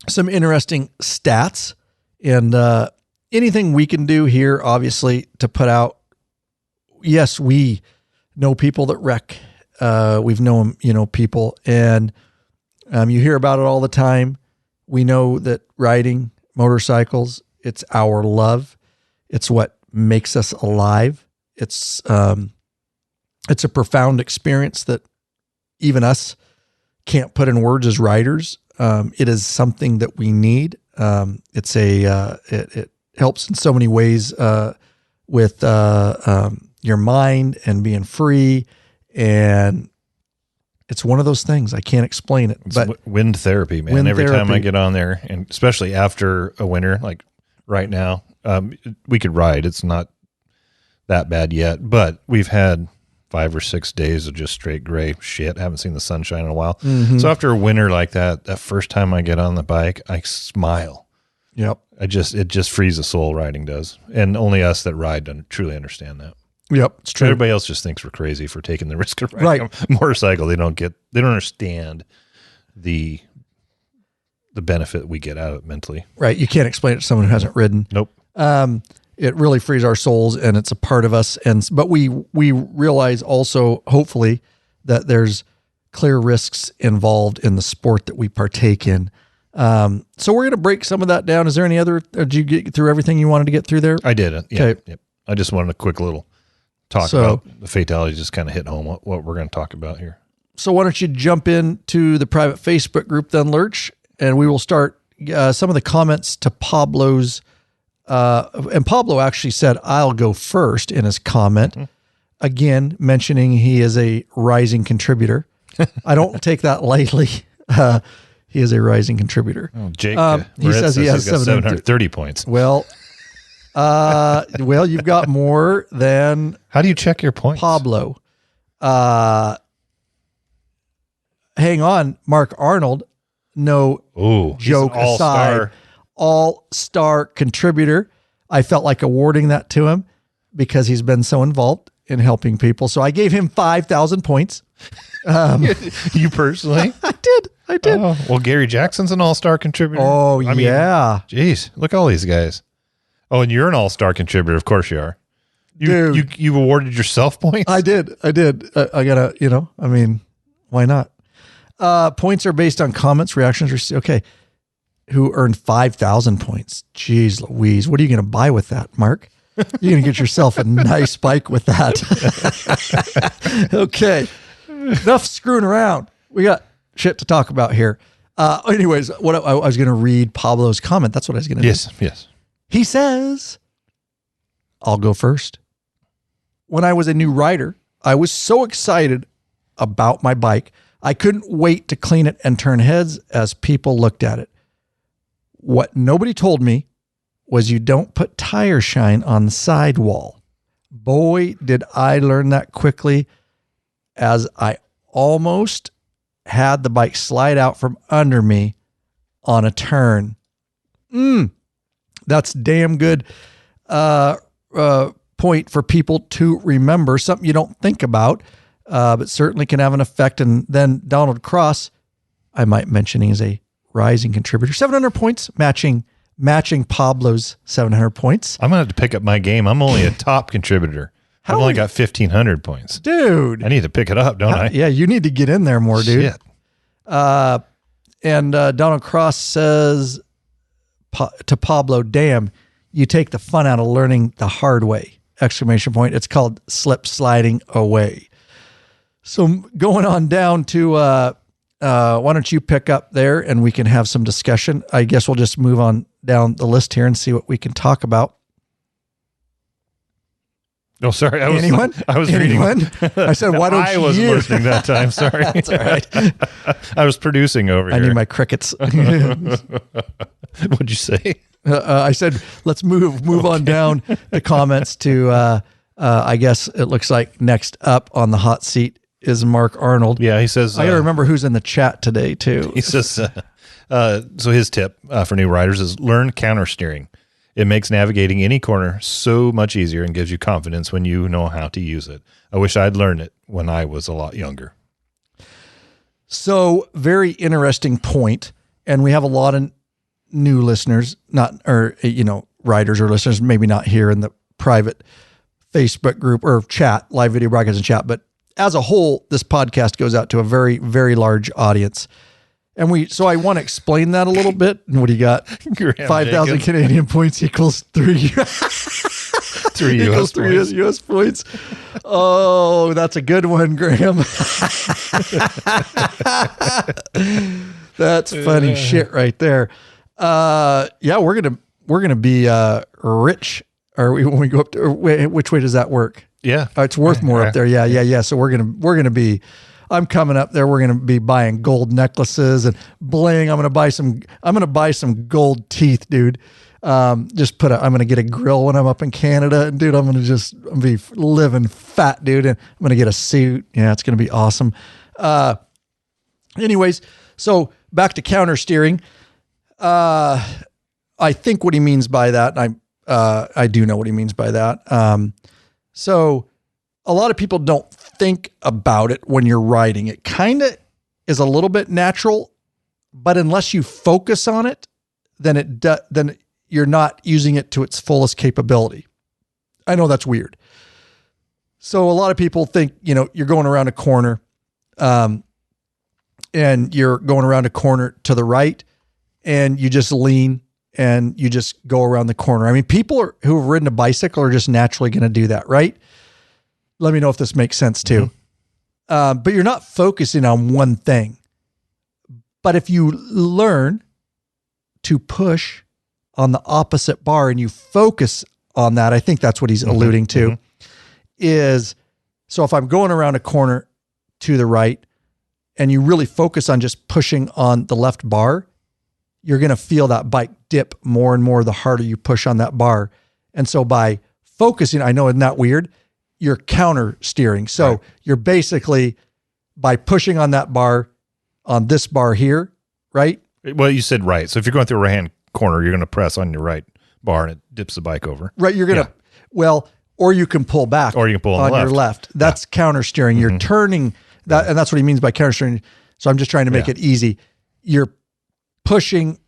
Some interesting stats. And anything we can do here, obviously, to put out, yes, we know people that wreck. We've known, people, and you hear about it all the time. We know that riding motorcycles, it's our love. It's what makes us alive. It's a profound experience that even us can't put in words as riders. It is something that we need. It helps in so many ways with your mind and being free, and it's one of those things. I can't explain it. But wind therapy, man. Every time I get on there, and especially after a winter like right now, we could ride. It's not that bad yet, but we've had 5 or 6 days of just straight gray shit. Haven't seen the sunshine in a while. Mm-hmm. So after a winter like that first time I get on the bike, I smile. Yep. It just frees the soul, riding does. And only us that ride truly understand that. Yep. It's true. Everybody else just thinks we're crazy for taking the risk of riding a motorcycle. They don't understand the benefit we get out of it mentally. Right. You can't explain it to someone who hasn't ridden. Nope. It really frees our souls, and it's a part of us. But we realize also, hopefully, that there's clear risks involved in the sport that we partake in. So we're going to break some of that down. Is there any other, did you get through everything you wanted to get through there? I did. Yeah. Okay. Yep. I just wanted a quick little talk about the fatalities, just kind of hit home what we're going to talk about here. So why don't you jump into the private Facebook group then, Lurch, and we will start some of the comments to Pablo's, and Pablo actually said, I'll go first in his comment, again, mentioning he is a rising contributor. I don't take that lightly. He is a rising contributor. Oh, Jake, he says he has 730 points. Well, you've got more than How do you check your points? Pablo. Hang on, Mark Arnold. No joke aside, all-star contributor. I felt like awarding that to him because he's been so involved in helping people. So I gave him 5,000 points. You personally? I did. Oh, well, Gary Jackson's an all-star contributor. Oh, yeah. Geez, look at all these guys. Oh, and you're an all-star contributor. Of course you are. You've awarded yourself points? I did. I gotta, why not? Points are based on comments, reactions. Okay. Who earned 5,000 points? Jeez Louise. What are you going to buy with that, Mark? You're going to get yourself a nice bike with that. Okay. Enough screwing around. We got shit to talk about here. Anyways, what I was going to read Pablo's comment. That's what I was going to do. Yes. He says, I'll go first. When I was a new rider, I was so excited about my bike. I couldn't wait to clean it and turn heads as people looked at it. What nobody told me was you don't put tire shine on the sidewall. Boy, did I learn that quickly, as I almost had the bike slide out from under me on a turn. That's damn good point for people to remember. Something you don't think about, but certainly can have an effect. And then Donald Cross, I might mention, he's a rising contributor. 700 points, matching Pablo's 700 points. I'm going to have to pick up my game. I'm only a top contributor. I've only got 1,500 points. Dude. I need to pick it up, don't I? Yeah, you need to get in there more, dude. Shit. And Donald Cross says to Pablo, damn, you take the fun out of learning the hard way. ! It's called slip sliding away. So going on down to, why don't you pick up there and we can have some discussion. I guess we'll just move on down the list here and see what we can talk about. Oh, sorry. I was Anyone? reading. I said, why don't you? I wasn't listening that time. Sorry. That's all right. I was producing over here. I need my crickets. What'd you say? I said, let's move on down the comments to, I guess it looks like next up on the hot seat is Mark Arnold. Yeah, he says... I got to remember who's in the chat today, too. He says, so his tip for new riders is learn counter steering. It makes navigating any corner so much easier and gives you confidence when you know how to use it. I wish I'd learned it when I was a lot younger. So very interesting point. And we have a lot of new listeners, riders or listeners, maybe not here in the private Facebook group or chat, live video broadcast and chat, but as a whole, this podcast goes out to a very, very large audience. And so I want to explain that a little bit. And what do you got? 5,000 Canadian points equals 3 US points. US points. Oh, that's a good one, Graham. That's funny shit right there. Yeah, we're gonna be rich. Or when we go up to, which way does that work? Yeah, it's worth more up there. Yeah. So we're gonna be. I'm coming up there. We're going to be buying gold necklaces and bling. I'm going to buy some gold teeth, dude. Just I'm going to get a grill when I'm up in Canada, and dude, I'm going to be living fat, dude. And I'm going to get a suit. Yeah, it's going to be awesome. Anyways, so back to counter steering. I think what he means by that, and I do know what he means by that. So a lot of people don't think about it when you're riding. It kind of is a little bit natural, but unless you focus on it, then then you're not using it to its fullest capability. I know that's weird. So a lot of people think, you're going around a corner, and you're going around a corner to the right, and you just lean and you just go around the corner. I mean, people who have ridden a bicycle are just naturally going to do that, right? Let me know if this makes sense too. Mm-hmm. But you're not focusing on one thing. But if you learn to push on the opposite bar and you focus on that, I think that's what he's alluding to, so if I'm going around a corner to the right and you really focus on just pushing on the left bar, you're going to feel that bike dip more and more the harder you push on that bar. And so by focusing, I know, isn't that weird? You're counter steering. So you're basically, by pushing on that bar, on this bar here, right? Well, you said right. So if you're going through a right-hand corner, you're going to press on your right bar and it dips the bike over. Right. You're going to, or you can pull back. Or you can pull on your left. That's counter steering. You're turning that, and that's what he means by counter steering. So I'm just trying to make it easy. You're turning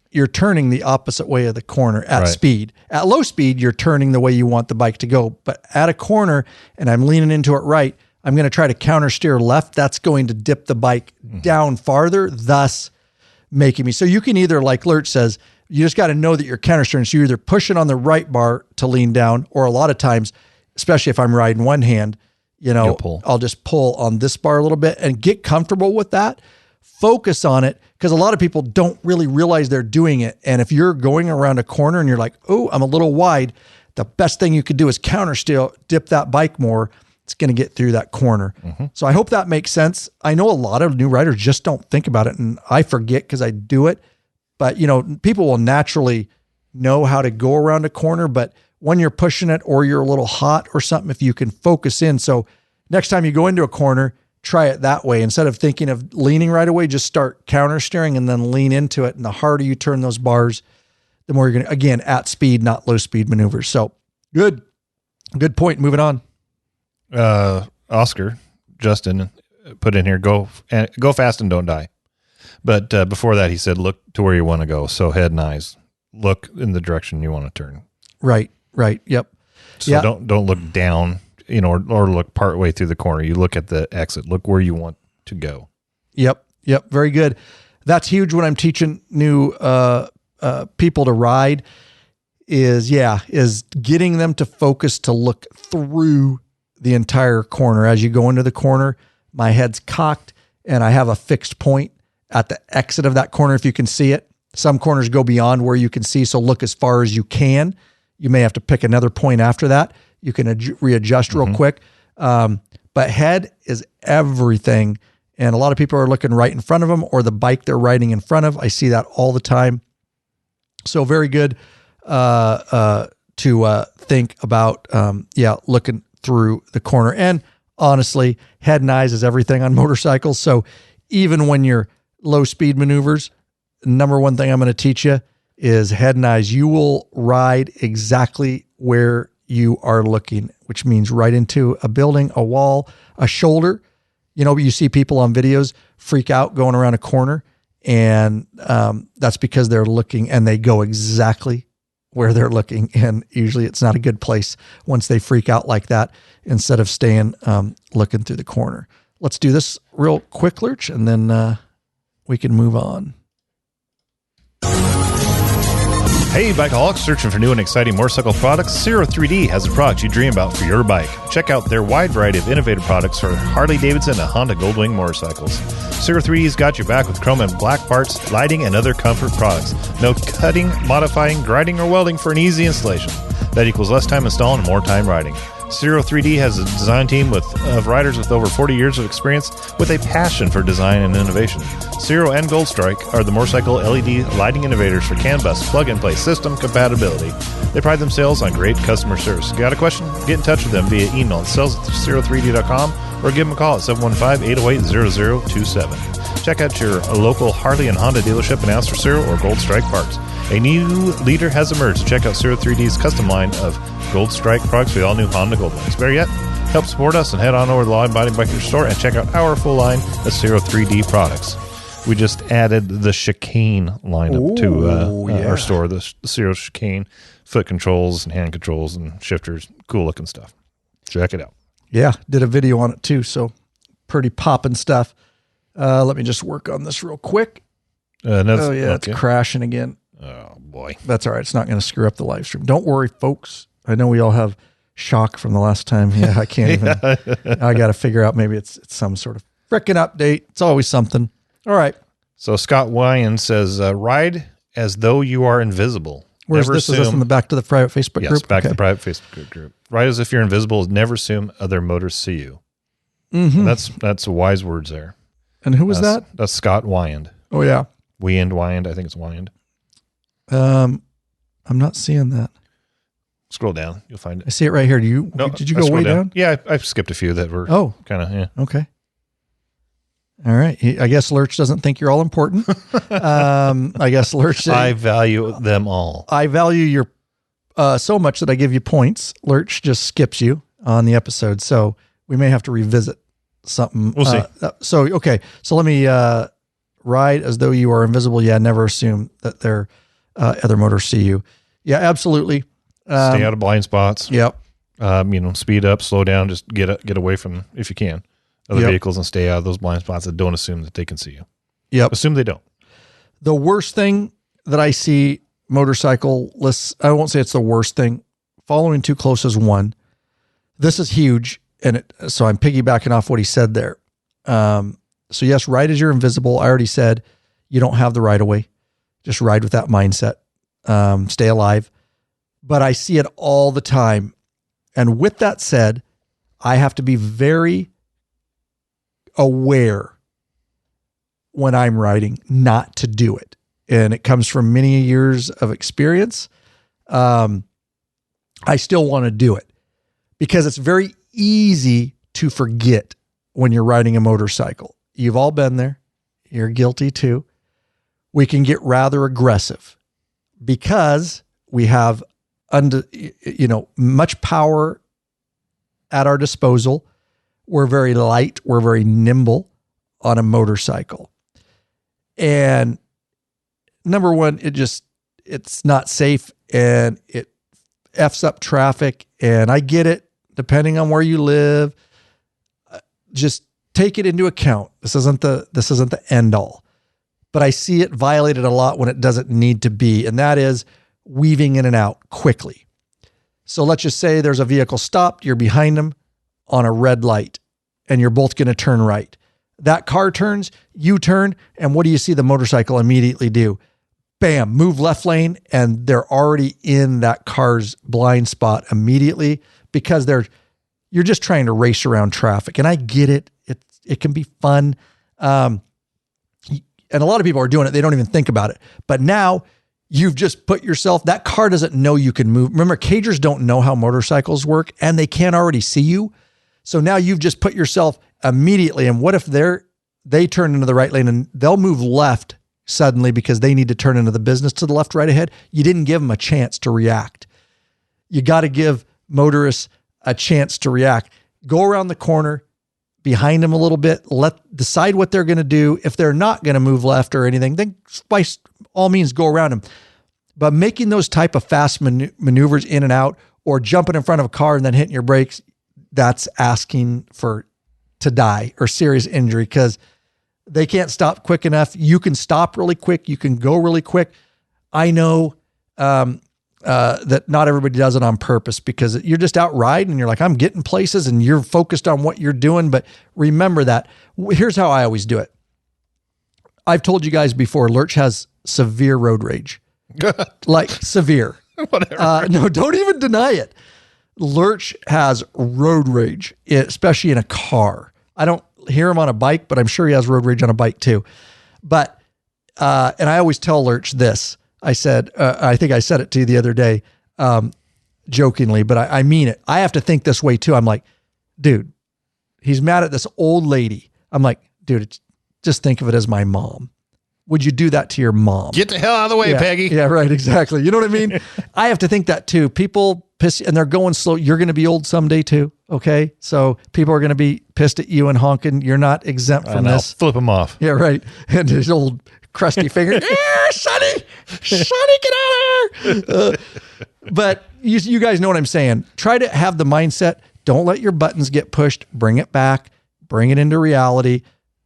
the opposite way of the corner at speed. At low speed, you're turning the way you want the bike to go. But at a corner, and I'm leaning into it right, I'm going to try to counter steer left. That's going to dip the bike down farther, thus making me. So you can either, like Lurch says, you just got to know that you're counter steering. So you're either pushing on the right bar to lean down, or a lot of times, especially if I'm riding one hand, I'll just pull on this bar a little bit and get comfortable with that. Focus on it, because a lot of people don't really realize they're doing it. And if you're going around a corner and you're like, oh, I'm a little wide, the best thing you could do is counter steer, dip that bike more. It's going to get through that corner. So I hope that makes sense. I know a lot of new riders just don't think about it, and I forget because I do it. But, people will naturally know how to go around a corner. But when you're pushing it or you're a little hot or something, if you can focus in. So next time you go into a corner, try it that way. Instead of thinking of leaning right away, just start counter steering and then lean into it. And the harder you turn those bars, the more you're going to, again, at speed, not low speed maneuvers. So good point. Moving on. Oscar, Justin put in here, go fast and don't die. But before that, he said, look to where you want to go. So head and eyes, look in the direction you want to turn. Right. Yep. So don't look down, or look part way through the corner. You look at the exit, look where you want to go. Yep. Very good. That's huge when I'm teaching new people to ride is getting them to focus to look through the entire corner. As you go into the corner, my head's cocked and I have a fixed point at the exit of that corner. If you can see it, some corners go beyond where you can see. So look as far as you can. You may have to pick another point after that. You can readjust real quick. But head is everything. And a lot of people are looking right in front of them, or the bike they're riding in front of. I see that all the time. So very good to think about, looking through the corner. And honestly, head and eyes is everything on motorcycles. So even when you're low speed maneuvers, number one thing I'm going to teach you is head and eyes. You will ride exactly where you are looking, which means right into a building, a wall, a shoulder. You see people on videos freak out going around a corner, and that's because they're looking and they go exactly where they're looking. And usually it's not a good place once they freak out like that, instead of staying looking through the corner. Let's do this real quick, Lurch, and then we can move on. Hey, Bikeaholics, searching for new and exciting motorcycle products? 03D has the product you dream about for your bike. Check out their wide variety of innovative products for Harley-Davidson and Honda Goldwing motorcycles. 03D's got your back with chrome and black parts, lighting, and other comfort products. No cutting, modifying, grinding, or welding for an easy installation. That equals less time installing and more time riding. Serial 3D has a design team of writers with over 40 years of experience with a passion for design and innovation. Serial and Gold Strike are the motorcycle LED lighting innovators for CAN bus plug-and-play system compatibility. They pride themselves on great customer service. Got a question? Get in touch with them via email at sales@serial3d.com or give them a call at 715-808-0027. Check out your local Harley and Honda dealership and ask for Serial or Gold Strike parts. A new leader has emerged. Check out Serial 3D's custom line of Gold Strike products for the all-new Honda Gold Wings. Better yet, help support us and head on over to the law-abiding biker store and check out our full line of Serial 3D products. We just added the chicane lineup to our store, the Serial chicane, foot controls and hand controls and shifters, cool looking stuff. Check it out. Yeah, did a video on it too, so pretty popping stuff. Let me just work on this real quick. It's crashing again. Oh, boy. That's all right. It's not going to screw up the live stream. Don't worry, folks. I know we all have shock from the last time. Yeah, I can't even. I got to figure out maybe it's some sort of frickin' update. It's always something. All right. So Scott Wyan says, ride as though you are invisible. Where's this? Is this in the back to the private Facebook group? Yes, back to the private Facebook group. Ride as if you're invisible. Never assume other motorists see you. Mm-hmm. That's wise words there. And who was that? That's Scott Wyand. Oh, yeah. Wyand. I think it's Wyand. I'm not seeing that. Scroll down. You'll find it. I see it right here. Did you go way down? Yeah, I skipped a few that were kind of, yeah. Okay. All right. I guess Lurch doesn't think you're all important. I guess Lurch. I value them all. I value your so much that I give you points. Lurch just skips you on the episode. So we may have to revisit something. We'll see. So let me ride as though you are invisible. Yeah. Never assume that they're other motorists see you. Yeah, absolutely. Stay out of blind spots. Yep. Speed up, slow down, just get away from, if you can, other vehicles and stay out of those blind spots and don't assume that they can see you. Yep. Assume they don't. The worst thing that I see motorcyclists, I won't say it's the worst thing. Following too close is one. This is huge. So I'm piggybacking off what he said there. So yes, ride as you're invisible. I already said you don't have the right of way. Just ride with that mindset. Stay alive. But I see it all the time. And with that said, I have to be very aware when I'm riding not to do it. And it comes from many years of experience. I still want to do it because it's very easy to forget when you're riding a motorcycle. You've all been there. You're guilty too. We can get rather aggressive because we have much power at our disposal. We're very light. We're very nimble on a motorcycle. And number one, it's not safe and it F's up traffic. And I get it, depending on where you live. Just take it into account. This isn't the end all. But I see it violated a lot when it doesn't need to be. And that is weaving in and out quickly. So let's just say there's a vehicle stopped, you're behind them on a red light, and you're both going to turn right. That car turns, you turn, and what do you see the motorcycle immediately do? Bam, move left lane, and they're already in that car's blind spot immediately because you're just trying to race around traffic. And I get it. It can be fun. And a lot of people are doing it. They don't even think about it. But now you've just put yourself, that car doesn't know you can move. Remember, cagers don't know how motorcycles work and they can't already see you. So now you've just put yourself immediately. And what if they turn into the right lane and they'll move left suddenly because they need to turn into the business to the left right ahead? You didn't give them a chance to react. You got to give motorists a chance to react. Go around the corner behind them a little bit, decide what they're going to do. If they're not going to move left or anything, then by all means go around them. But making those type of fast maneuvers in and out or jumping in front of a car and then hitting your brakes, that's asking to die or serious injury because they can't stop quick enough. You can stop really quick. You can go really quick. I know that not everybody does it on purpose because you're just out riding and you're like, I'm getting places and you're focused on what you're doing. But remember that. Here's how I always do it. I've told you guys before, Lurch has severe road rage. Like severe. Whatever. No, don't even deny it. Lurch has road rage, especially in a car. I don't hear him on a bike, but I'm sure he has road rage on a bike too. But, and I always tell Lurch this. I said, I think I said it to you the other day, jokingly, but I mean it. I have to think this way too. I'm like, dude, he's mad at this old lady. I'm like, dude, just think of it as my mom. Would you do that to your mom? Get the hell out of the way, yeah, Peggy. Yeah, right. Exactly. You know what I mean? I have to think that too. People piss and they're going slow. You're going to be old someday too. Okay. So people are going to be pissed at you and honking. You're not exempt from this. Flip them off. Yeah, right. And his old crusty finger. Yeah, Sonny, get out of here. But you guys know what I'm saying. Try to have the mindset. Don't let your buttons get pushed. Bring it back. Bring it into reality.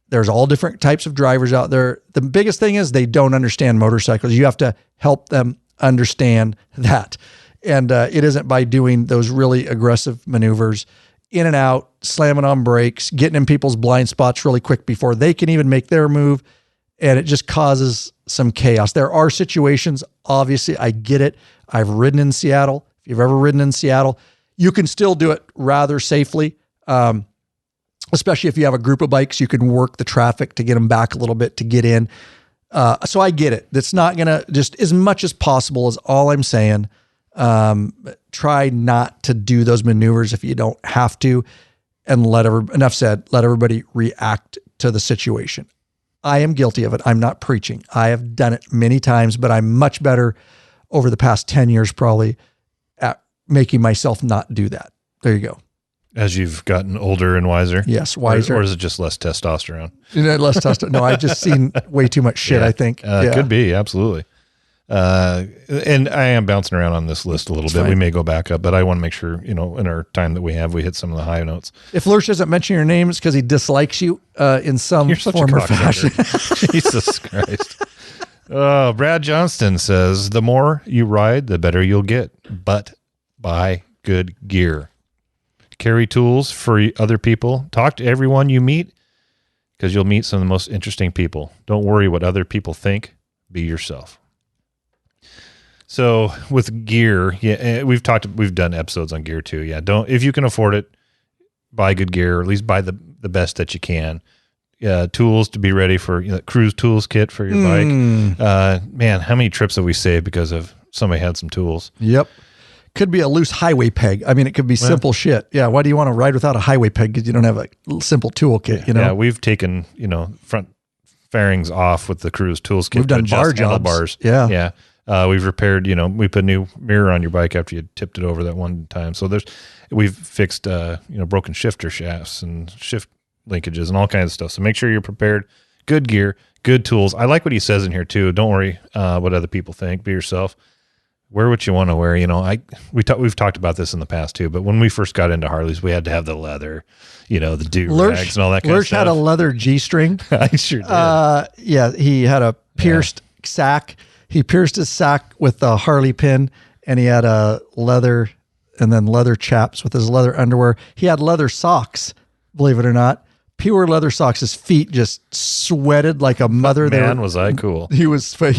There's all different types of drivers out there. The biggest thing is they don't understand motorcycles. You have to help them understand that. And it isn't by doing those really aggressive maneuvers, in and out, slamming on brakes, getting in people's blind spots really quick before they can even make their move. And it just causes some chaos. There are situations, obviously, I get it. I've ridden in Seattle. If you've ever ridden in Seattle, you can still do it rather safely. Especially if you have a group of bikes, you can work the traffic to get them back a little bit to get in. So I get it. That's not going to, just as much as possible is all I'm saying. Try not to do those maneuvers if you don't have to, and enough said, let everybody react to the situation. I am guilty of it. I'm not preaching. I have done it many times, but I'm much better over the past 10 years probably at making myself not do that. There you go. As you've gotten older and wiser? Yes, wiser. Or is it just less testosterone? Less testosterone. No, I've just seen way too much shit, yeah. I think. Could be, absolutely. And I am bouncing around on this list a little bit. Fine. We may go back up, but I want to make sure, in our time that we have, we hit some of the high notes. If Lurch doesn't mention your name, it's because he dislikes you in some form or fashion. Jesus Christ. Brad Johnston says, the more you ride, the better you'll get, but buy good gear. Carry tools for other people. Talk to everyone you meet, because you'll meet some of the most interesting people. Don't worry what other people think. Be yourself. So with gear, yeah, we've done episodes on gear too. Yeah, if you can afford it, buy good gear, or at least buy the best that you can. Tools to be ready for cruise tools kit for your bike. Man, how many trips have we saved because of somebody had some tools? Yep. Could be a loose highway peg. I mean, it could be simple shit. Yeah. Why do you want to ride without a highway peg? Because you don't have a simple tool kit, Yeah, we've taken, front fairings off with the cruise tools kit. We've done bar jobs. Handlebars. Yeah. Yeah. We've repaired, we put a new mirror on your bike after you tipped it over that one time. So we've fixed, broken shifter shafts and shift linkages and all kinds of stuff. So make sure you're prepared. Good gear, good tools. I like what he says in here too. Don't worry what other people think. Be yourself. Wear what you want to wear. We've talked about this in the past too, but when we first got into Harleys, we had to have the leather, the do-rags and all that kind of stuff. Lurch had a leather G-string. I sure did. Yeah, he had a pierced sack. He pierced his sack with a Harley pin, and he had a leather and then leather chaps with his leather underwear. He had leather socks, believe it or not. Pure leather socks. His feet just sweated like a mother. Man, was I cool. He was a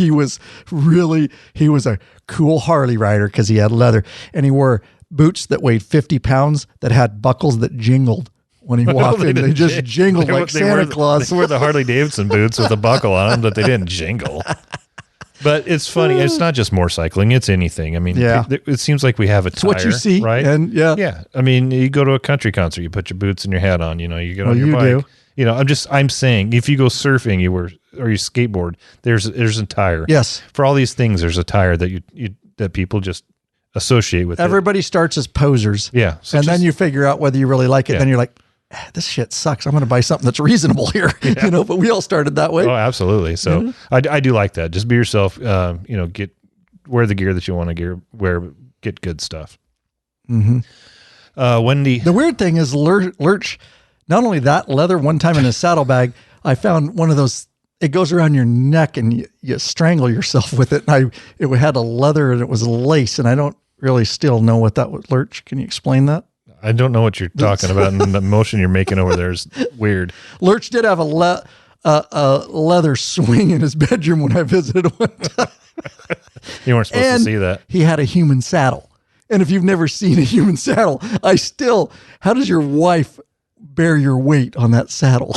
cool Harley rider because he had leather, and he wore boots that weighed 50 pounds that had buckles that jingled when he walked in. They just jingled like Santa Claus. They wore the Harley Davidson boots with a buckle on them, but they didn't jingle. But it's funny. It's not just motorcycling. It's anything. I mean, it seems like we have a tire, what you see, right? And yeah. I mean, you go to a country concert, you put your boots and your hat on, you get on your bike. Do. I'm saying, if you go surfing, or you skateboard, there's a tire. Yes. For all these things, there's a tire that that people just associate with. Everybody starts as posers. Yeah. So then you figure out whether you really like it. Then you're like, this shit sucks. I'm going to buy something that's reasonable here, but we all started that way. Oh, absolutely. So I do like that. Just be yourself, wear the gear that you want to wear, get good stuff. Mm-hmm. The weird thing is Lurch, not only that leather, one time in his saddlebag, I found one of those, it goes around your neck and you strangle yourself with it. And it had a leather and it was lace, and I don't really still know what that was. Lurch, can you explain that? I don't know what you're talking about, and the motion you're making over there is weird. Lurch did have a leather swing in his bedroom when I visited one time. You weren't supposed to see that. He had a human saddle. And if you've never seen a human saddle, how does your wife bear your weight on that saddle?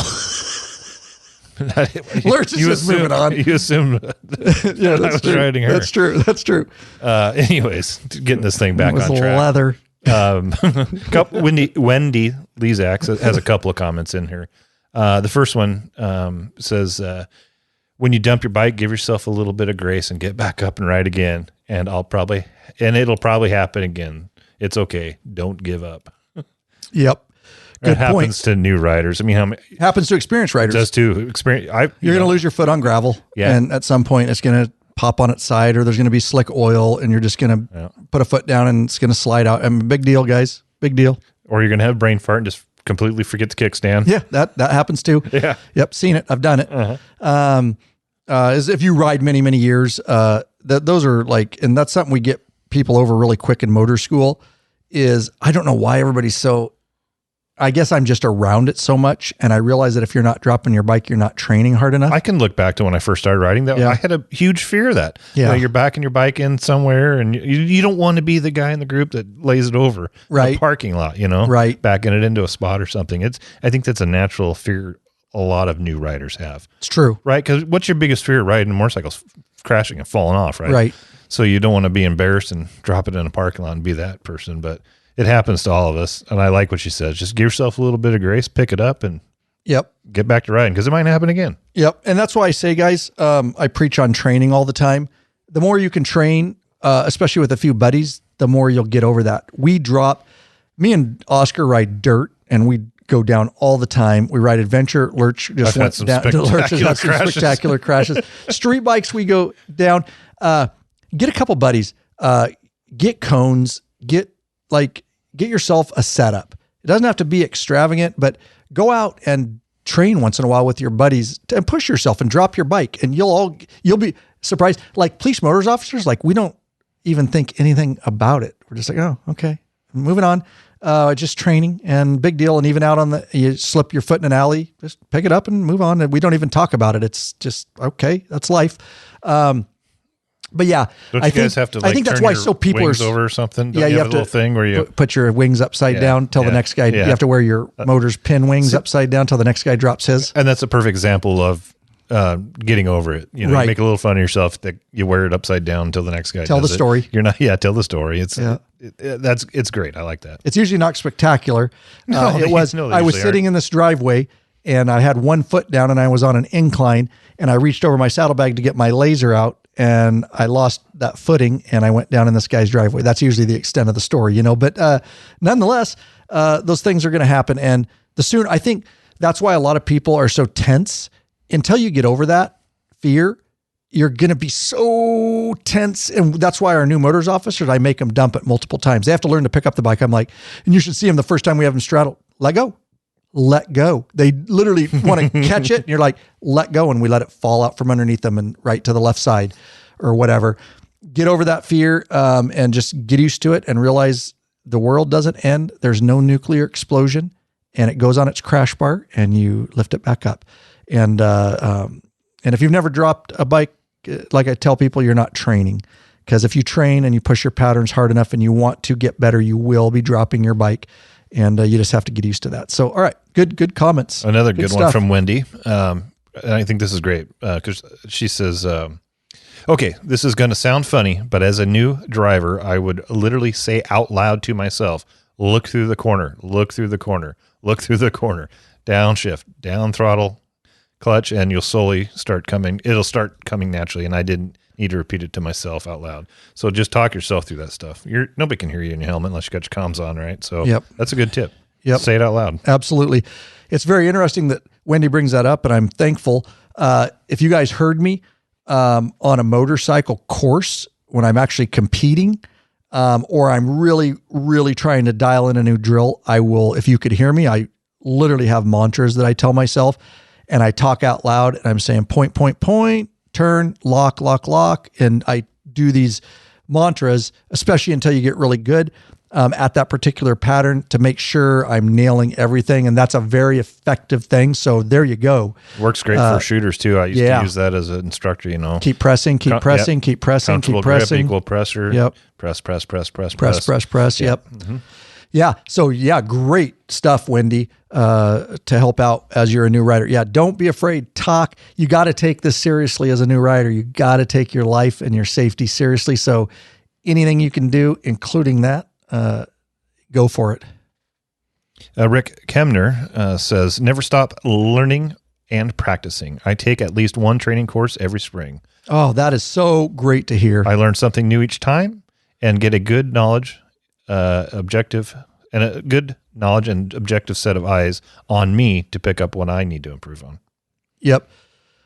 Lurch is just moving on. You assume yeah, that's true. Riding her. That's true. Anyways, getting this thing back on track. Leather. Wendy Lezak has a couple of comments in here. The first one says, when you dump your bike, give yourself a little bit of grace and get back up and ride again. And it'll probably happen again. It's okay. Don't give up. Yep. Good it happens to new riders. I mean, how many happens to experienced riders? Does too. You're going to lose your foot on gravel. Yeah. And at some point it's going to pop on its side, or there's going to be slick oil, and you're just going to put a foot down and it's going to slide out. I mean, big deal, guys. Big deal. Or you're going to have brain fart and just completely forget the kickstand. Yeah, that happens too. Yeah. Yep. Seen it. I've done it. As if you ride many, many years, those are like, and that's something we get people over really quick in motor school is, I don't know why everybody's so, I guess I'm just around it so much. And I realize that if you're not dropping your bike, you're not training hard enough. I can look back to when I first started riding that. Yeah. I had a huge fear of that. Yeah. You're backing your bike in somewhere and you don't want to be the guy in the group that lays it over in a parking lot, right. Backing it into a spot or something. I think that's a natural fear a lot of new riders have. It's true. Right? Because what's your biggest fear riding motorcycles? Crashing and falling off, right? Right. So you don't want to be embarrassed and drop it in a parking lot and be that person, but it happens to all of us. And I like what she says. Just give yourself a little bit of grace, pick it up, and get back to riding because it might happen again. Yep. And that's why I say, guys, I preach on training all the time. The more you can train, especially with a few buddies, the more you'll get over that. Me and Oscar ride dirt, and we go down all the time. We ride adventure. Lurch just went down. Lurch has had some spectacular crashes. Street bikes, we go down. Get a couple buddies. Get cones. Get yourself a setup. It doesn't have to be extravagant, but go out and train once in a while with your buddies and push yourself and drop your bike, and you'll be surprised. Like police motors officers, like we don't even think anything about it. We're just like, oh, okay, moving on. Just training and big deal. And even out you slip your foot in an alley, just pick it up and move on. And we don't even talk about it. It's just, okay, that's life. But yeah, don't you guys have to I think that's why so people wings over or something? Don't you have a little thing where you put your wings upside down till the next guy, you have to wear your motor's pin wings upside down till the next guy drops his. And that's a perfect example of getting over it. You make a little fun of yourself that you wear it upside down until the next guy tell the story. You're not, tell the story. It's great. I like that. It's usually not spectacular. I was sitting in this driveway and I had one foot down and I was on an incline and I reached over my saddlebag to get my laser out and I lost that footing and I went down in this guy's driveway. That's usually the extent of the story, but nonetheless, those things are going to happen. And I think that's why a lot of people are so tense. Until you get over that fear, you're going to be so tense. And that's why our new motors officers, I make them dump it multiple times. They have to learn to pick up the bike. I'm like, and you should see them the first time we have them straddled. Let go. They literally want to catch it. And you're like, let go. And we let it fall out from underneath them and right to the left side or whatever. Get over that fear and just get used to it and realize the world doesn't end. There's no nuclear explosion and it goes on its crash bar and you lift it back up. And if you've never dropped a bike, like I tell people, you're not training, because if you train and you push your patterns hard enough and you want to get better, you will be dropping your bike, and you just have to get used to that. So, all right, good comments. Another good one from Wendy. And I think this is great because she says, okay, this is going to sound funny, but as a new driver, I would literally say out loud to myself, look through the corner, look through the corner, look through the corner, downshift, down throttle, clutch, and it'll start coming naturally. And I didn't need to repeat it to myself out loud. So just talk yourself through that stuff. Nobody can hear you in your helmet unless you got your comms on, right? So that's a good tip. Yep. Say it out loud. Absolutely. It's very interesting that Wendy brings that up, and I'm thankful. If you guys heard me on a motorcycle course when I'm actually competing, or I'm really, really trying to dial in a new drill, I will, if you could hear me, I literally have mantras that I tell myself. And I talk out loud and I'm saying point, turn, lock. And I do these mantras, especially until you get really good at that particular pattern, to make sure I'm nailing everything. And that's a very effective thing. So there you go. Works great for shooters too. I used to use that as an instructor, Keep pressing, keep pressing, keep pressing, keep pressing. Grip, equal pressure. Yep. Press. Yep. Mm-hmm. Yeah. So yeah, great stuff, Wendy, to help out as you're a new rider. Yeah. Don't be afraid. Talk. You got to take this seriously as a new rider. You got to take your life and your safety seriously. So anything you can do, including that, go for it. Rick Kemner says, never stop learning and practicing. I take at least one training course every spring. Oh, that is so great to hear. I learn something new each time and get a good knowledge, objective set of eyes on me to pick up what I need to improve on. Yep.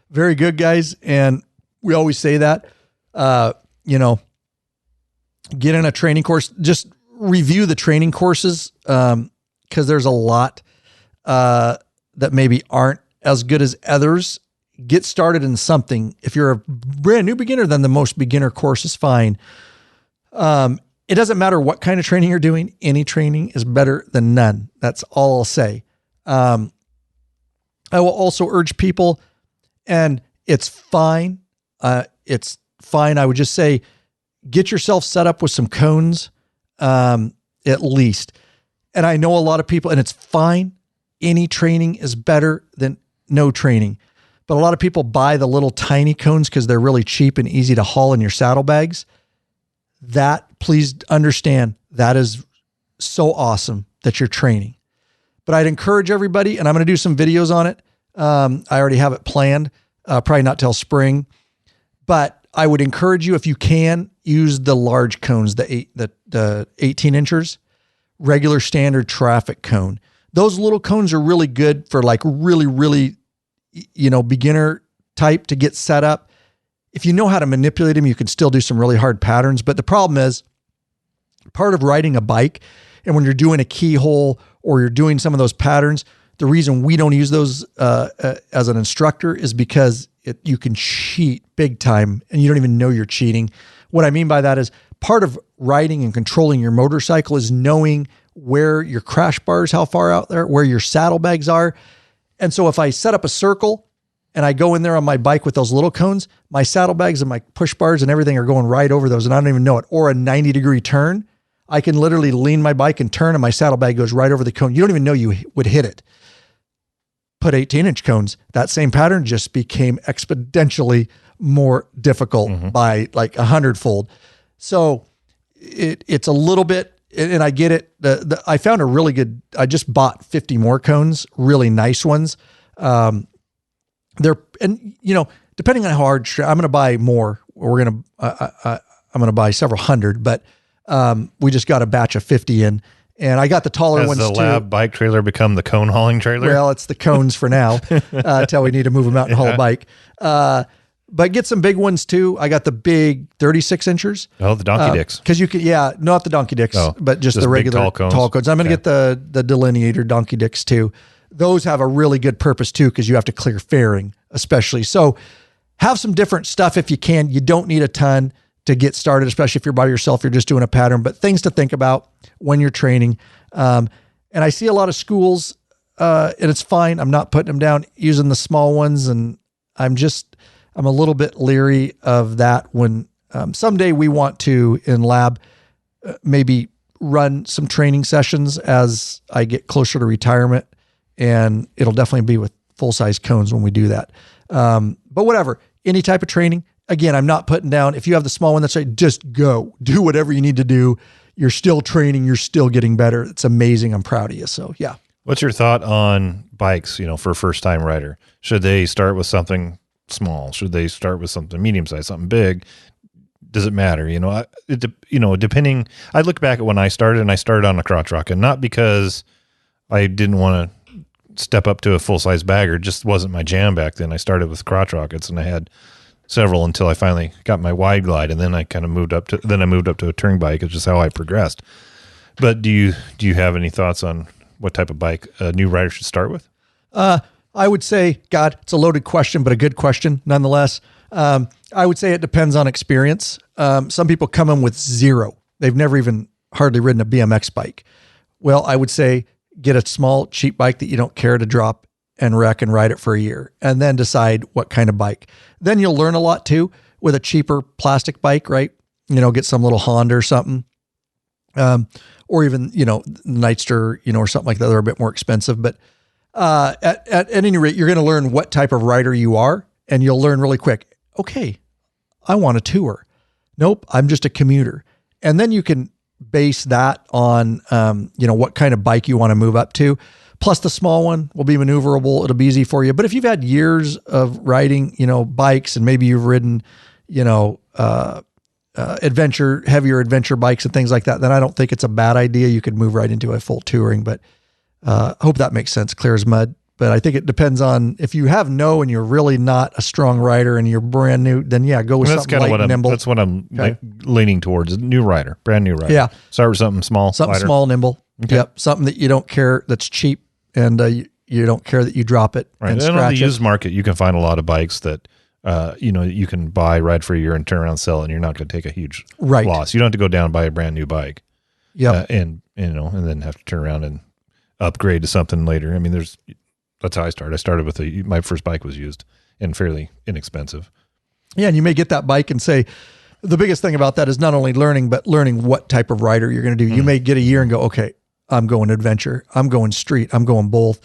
Very good, guys. And we always say that, get in a training course, just review the training courses. Cause there's a lot, that maybe aren't as good as others. Get started in something. If you're a brand new beginner, then the most beginner course is fine. It doesn't matter what kind of training you're doing. Any training is better than none. That's all I'll say. I will also urge people, and it's fine. It's fine. I would just say, get yourself set up with some cones, at least. And I know a lot of people, and it's fine. Any training is better than no training. But a lot of people buy the little tiny cones because they're really cheap and easy to haul in your saddlebags. That, please understand, that is so awesome that you're training. But I'd encourage everybody, and I'm going to do some videos on it. I already have it planned, probably not till spring. But I would encourage you, if you can, use the large cones, the 18 inchers, regular standard traffic cone. Those little cones are really good for like really, beginner type to get set up. If you know how to manipulate them, you can still do some really hard patterns. But the problem is, part of riding a bike, and when you're doing a keyhole or you're doing some of those patterns, the reason we don't use those as an instructor is because you can cheat big time and you don't even know you're cheating. What I mean by that is, part of riding and controlling your motorcycle is knowing where your crash bars, how far out there, where your saddlebags are. And so if I set up a circle and I go in there on my bike with those little cones, my saddlebags and my push bars and everything are going right over those, and I don't even know it. Or a 90-degree turn, I can literally lean my bike and turn, and my saddlebag goes right over the cone. You don't even know you would hit it. Put 18-inch cones. That same pattern just became exponentially more difficult by like 100-fold. So it's a little bit, and I get it. I found a really good, I just bought 50 more cones, really nice ones. Depending on how hard, I'm going to buy more. I'm going to buy several hundred, but we just got a batch of 50 in, and I got the taller ones too. Has the LAB bike trailer become the cone hauling trailer? Well, it's the cones for now, until we need to move them out and haul a bike. But get some big ones too. I got the big 36 inchers. Oh, the donkey dicks. Because you can, not the donkey dicks, but just the regular tall cones. I'm going to get the delineator donkey dicks too. Those have a really good purpose too, because you have to clear fairing, especially. So have some different stuff if you can. You don't need a ton to get started, especially if you're by yourself, you're just doing a pattern, but things to think about when you're training. And I see a lot of schools, and it's fine. I'm not putting them down, using the small ones. And I'm a little bit leery of that when someday we want to, in lab, maybe run some training sessions as I get closer to retirement, and it'll definitely be with full-size cones when we do that. But whatever, any type of training, again, I'm not putting down, if you have the small one, that's right, just go. Do whatever you need to do. You're still training. You're still getting better. It's amazing. I'm proud of you. So, yeah. What's your thought on bikes, for a first-time rider? Should they start with something small? Should they start with something medium-sized, something big? Does it matter? Depending, I look back at when I started, and I started on a crotch rocket, not because I didn't want to step up to a full-size bagger. It just wasn't my jam back then. I started with crotch rockets, and I had several until I finally got my wide glide, and then I kind of moved up to a touring bike. It's just how I progressed. But do you have any thoughts on what type of bike a new rider should start with? I would say, God, it's a loaded question, but a good question nonetheless. I would say it depends on experience. Some people come in with zero. They've never even hardly ridden a BMX bike. Well, I would say get a small, cheap bike that you don't care to drop and wreck and ride it for a year, and then decide what kind of bike. Then you'll learn a lot too with a cheaper plastic bike, right? Get some little Honda or something. Or even, Nightster, or something like that. They're a bit more expensive, but at any rate, you're going to learn what type of rider you are, and you'll learn really quick. Okay, I want a tour. Nope, I'm just a commuter. And then you can base that on, what kind of bike you want to move up to. Plus the small one will be maneuverable. It'll be easy for you. But if you've had years of riding, bikes, and maybe you've ridden, heavier adventure bikes and things like that, then I don't think it's a bad idea. You could move right into a full touring, but hope that makes sense, clear as mud. But I think it depends on if you have and you're really not a strong rider and you're brand new, then go with something light and nimble. That's what I'm leaning towards. New rider, brand new rider. Yeah. Start with something small, something lighter. Small, nimble. Okay. Yep. Something that you don't care, that's cheap, and you don't care that you drop it. Right. And on the scratch used market, you can find a lot of bikes that you can buy, ride for a year, and turn around and sell it, and you're not going to take a huge loss. You don't have to go down and buy a brand new bike. Yeah. And then have to turn around and upgrade to something later. I mean, that's how I started. I started with my first bike was used and fairly inexpensive. Yeah. And you may get that bike and say, the biggest thing about that is not only learning, but learning what type of rider you're going to do. You may get a year and go, okay, I'm going adventure, I'm going street, I'm going both.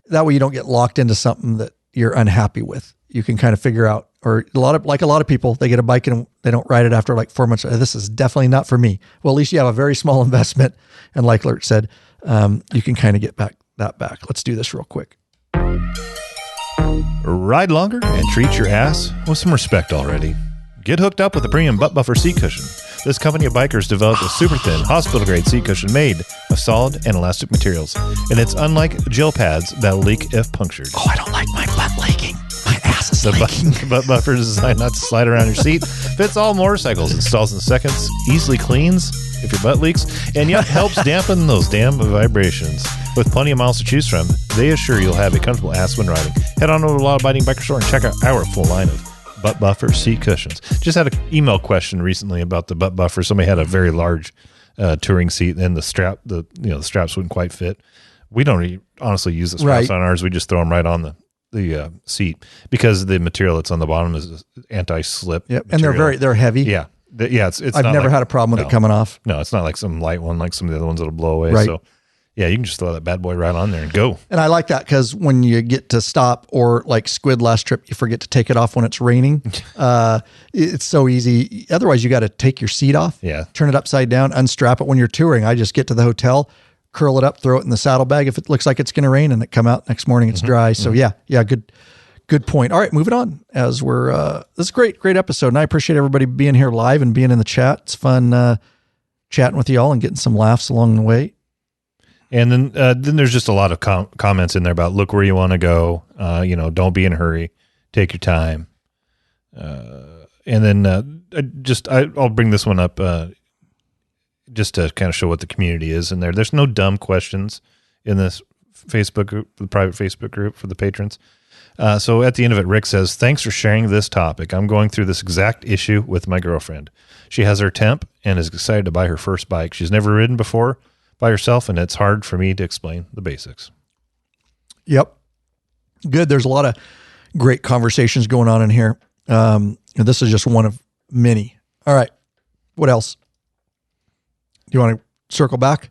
That way you don't get locked into something that you're unhappy with. You can kind of figure out, or a lot of people, they get a bike and they don't ride it after like 4 months. This is definitely not for me. Well, at least you have a very small investment. And like Lurch said, you can kind of get back. Let's do this real quick. Ride longer and treat your ass with some respect already. Get hooked up with a premium butt buffer seat cushion. This company of bikers developed a super thin, hospital-grade seat cushion made of solid and elastic materials, and it's unlike gel pads that leak if punctured. Oh, I don't like my butt leaking. My ass is leaking. The butt buffer is designed not to slide around your seat. Fits all motorcycles, installs in seconds, easily cleans if your butt leaks, and yet helps dampen those damn vibrations. With plenty of miles to choose from, they assure you'll have a comfortable ass when riding. Head on over to the Law Abiding Biker Store and check out our full line of butt buffer seat cushions. Just had an email question recently about the butt buffer. Somebody had a very large touring seat, and the straps wouldn't quite fit. We don't honestly use the straps on ours. We just throw them right on the seat because the material that's on the bottom is anti-slip. Yep, material. and they're heavy. Yeah, it's. I've never had a problem with it coming off. No, it's not like some light one like some of the other ones that'll blow away. Right. So yeah, you can just throw that bad boy right on there and go. And I like that because when you get to stop, or like Squid last trip, you forget to take it off when it's raining. It's so easy. Otherwise, you got to take your seat off, turn it upside down, unstrap it. When you're touring, I just get to the hotel, curl it up, throw it in the saddlebag if it looks like it's going to rain, and it come out next morning, it's dry. So yeah, good point. All right, moving on as we're, this is a great episode. And I appreciate everybody being here live and being in the chat. It's fun chatting with y'all and getting some laughs along the way. And then there's just a lot of comments in there about look where you want to go. Don't be in a hurry. Take your time. And then I'll bring this one up just to kind of show what the community is in there. There's no dumb questions in this Facebook group, the private Facebook group for the patrons. So at the end of it, Rick says, "Thanks for sharing this topic. I'm going through this exact issue with my girlfriend. She has her temp and is excited to buy her first bike. She's never ridden before by herself, and it's hard for me to explain the basics." Yep. Good. There's a lot of great conversations going on in here. And this is just one of many. All right. What else? You want to circle back?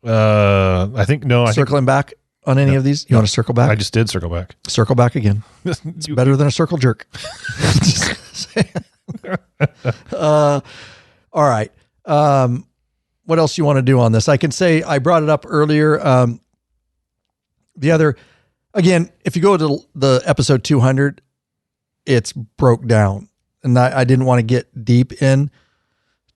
I think no. Circling back on any of these? You want to circle back? I just did circle back. Circle back again. It's better than a circle jerk. All right. What else you want to do on this? I can say I brought it up earlier. Again, if you go to the episode 200, it's broke down, and I didn't want to get deep in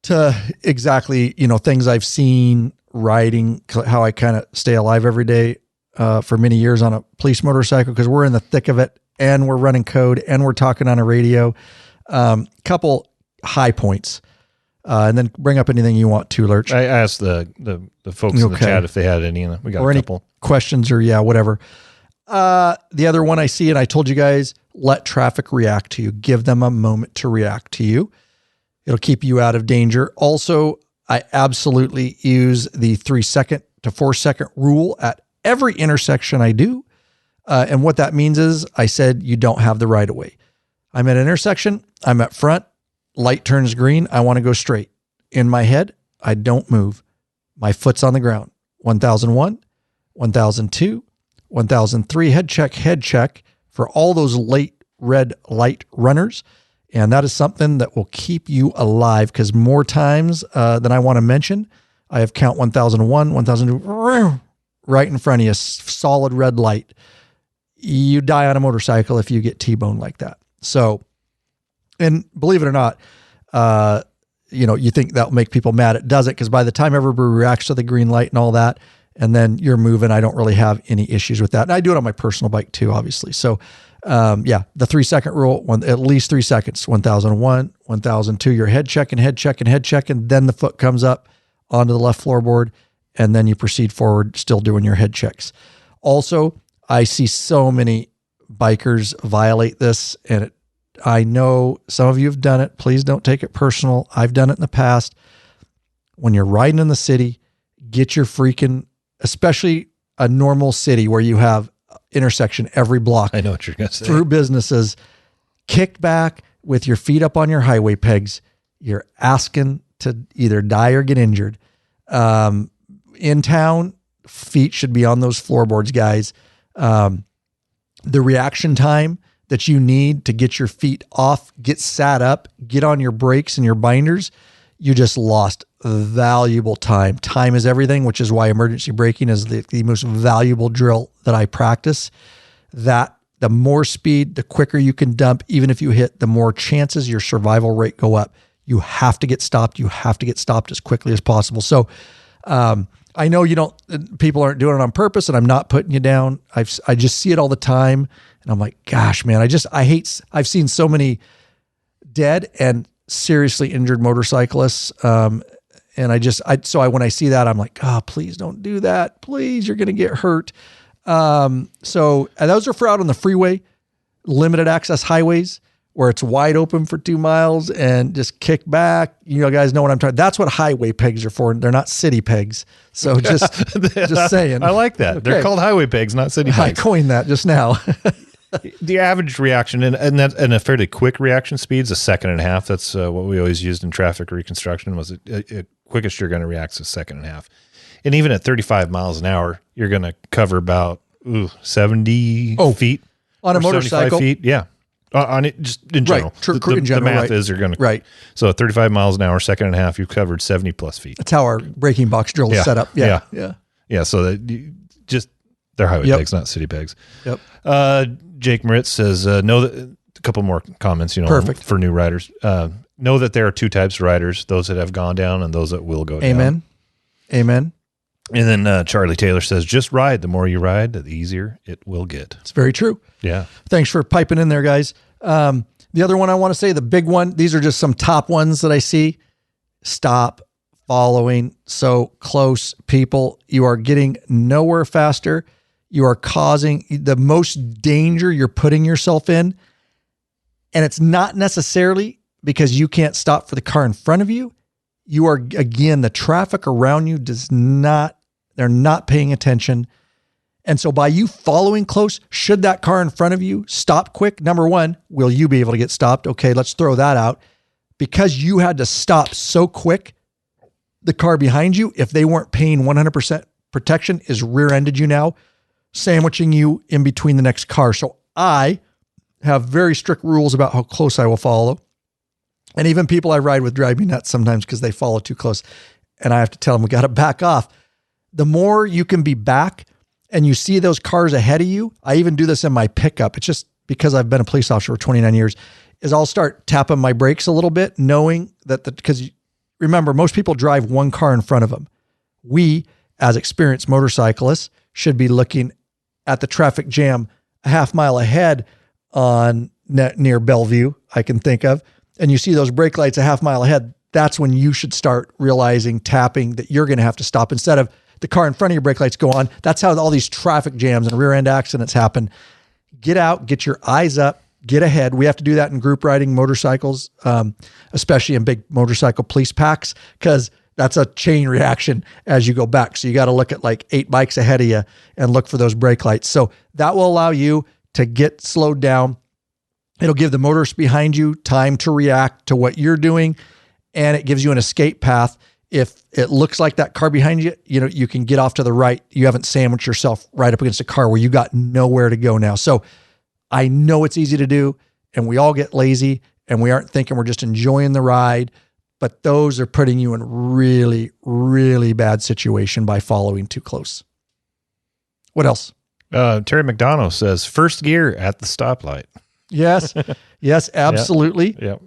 to exactly, things I've seen riding, how I kind of stay alive every day for many years on a police motorcycle, because we're in the thick of it and we're running code and we're talking on a radio. Couple high points. And then bring up anything you want to, Lurch. I asked the folks in the chat if they had any, and we got a couple questions or whatever. The other one I see, and I told you guys let traffic react to you. Give them a moment to react to you. It'll keep you out of danger. Also, I absolutely use the 3-second to 4-second rule at every intersection I do. And what that means is I said, you don't have the right of way. I'm at an intersection. I'm up front. Light turns green. I want to go straight. In my head, I don't move. My foot's on the ground. 1001, 1002, 1003, head check for all those late red light runners. And that is something that will keep you alive, because more times than I want to mention, I have count 1001, 1002, right in front of you, solid red light. You die on a motorcycle if you get T-boned like that. So, and believe it or not, you think that'll make people mad. It doesn't, because by the time everybody reacts to the green light and all that, and then you're moving, I don't really have any issues with that. And I do it on my personal bike too, obviously. So, the 3-second rule, at least 3 seconds, 1001, 1002, your head check, and then the foot comes up onto the left floorboard, and then you proceed forward, still doing your head checks. Also, I see so many bikers violate this, and I know some of you have done it. Please don't take it personal. I've done it in the past. When you're riding in the city, get your freaking, especially a normal city where you have intersection every block. I know what you're going to say. Through businesses, kick back with your feet up on your highway pegs. You're asking to either die or get injured. In town, feet should be on those floorboards, guys. The reaction time that you need to get your feet off, get sat up, get on your brakes and your binders, you just lost valuable time. Time is everything, which is why emergency braking is the most valuable drill that I practice. That the more speed, the quicker you can dump, even if you hit, the more chances your survival rate go up. You have to get stopped. You have to get stopped as quickly as possible. So, I know people aren't doing it on purpose, and I'm not putting you down. I just see it all the time, and I'm like, gosh, man, I've seen so many dead and seriously injured motorcyclists. And when I see that, I'm like, please don't do that. Please, you're going to get hurt. So those are for out on the freeway, limited access highways where it's wide open for 2 miles and just kick back. You guys know what I'm talking. That's what highway pegs are for. They're not city pegs. So just saying. I like that. Okay. They're called highway pegs, not city pegs. I coined that just now. The average reaction and a fairly quick reaction speed's 1.5 seconds. That's what we always used in traffic reconstruction. Was it quickest you're going to react is 1.5 seconds. And even at 35 miles an hour, you're going to cover about 70 feet on a motorcycle. 75 feet. Yeah. On it, just in general. Right. In general, the math is you're going to. Right. So at 35 miles an hour, 1.5 seconds, you've covered 70 plus feet. That's how our braking box drill is set up. Yeah. So they're highway pegs, not city pegs. Yep. Jake Moritz says, know that a couple more comments, Perfect. For new riders. Know that there are 2 types of riders, those that have gone down and those that will go down. Amen. And then Charlie Taylor says, just ride. The more you ride, the easier it will get. It's very true. Yeah. Thanks for piping in there, guys. The other one I want to say, the big one, these are just some top ones that I see. Stop following so close, people. You are getting nowhere faster. You are causing the most danger you're putting yourself in. And it's not necessarily because you can't stop for the car in front of you. You are, again, the traffic around you they're not paying attention. And so by you following close, should that car in front of you stop quick, number one, will you be able to get stopped? Okay, let's throw that out. Because you had to stop so quick, the car behind you, if they weren't paying 100% protection, is rear-ended you now, sandwiching you in between the next car. So I have very strict rules about how close I will follow. And even people I ride with drive me nuts sometimes because they follow too close. And I have to tell them, we got to back off. The more you can be back and you see those cars ahead of you, I even do this in my pickup. It's just because I've been a police officer for 29 years, is I'll start tapping my brakes a little bit, knowing that because remember, most people drive one car in front of them. We, as experienced motorcyclists, should be looking at the traffic jam a half mile ahead on near Bellevue, I can think of. And you see those brake lights a half mile ahead, that's when you should start realizing, tapping, that you're going to have to stop instead of the car in front of your brake lights go on. That's how all these traffic jams and rear end accidents happen. Get out, get your eyes up, get ahead. We have to do that in group riding motorcycles, especially in big motorcycle police packs, because that's a chain reaction as you go back. So you got to look at like 8 bikes ahead of you and look for those brake lights. So that will allow you to get slowed down. It'll give the motorists behind you time to react to what you're doing, and it gives you an escape path. If it looks like that car behind you, you know, you can get off to the right. You haven't sandwiched yourself right up against a car where you got nowhere to go now. So I know it's easy to do, and we all get lazy, and we aren't thinking, we're just enjoying the ride. But those are putting you in a really, really bad situation by following too close. What else? Terry McDonough says, first gear at the stoplight. Yes. Yes, absolutely. Yep.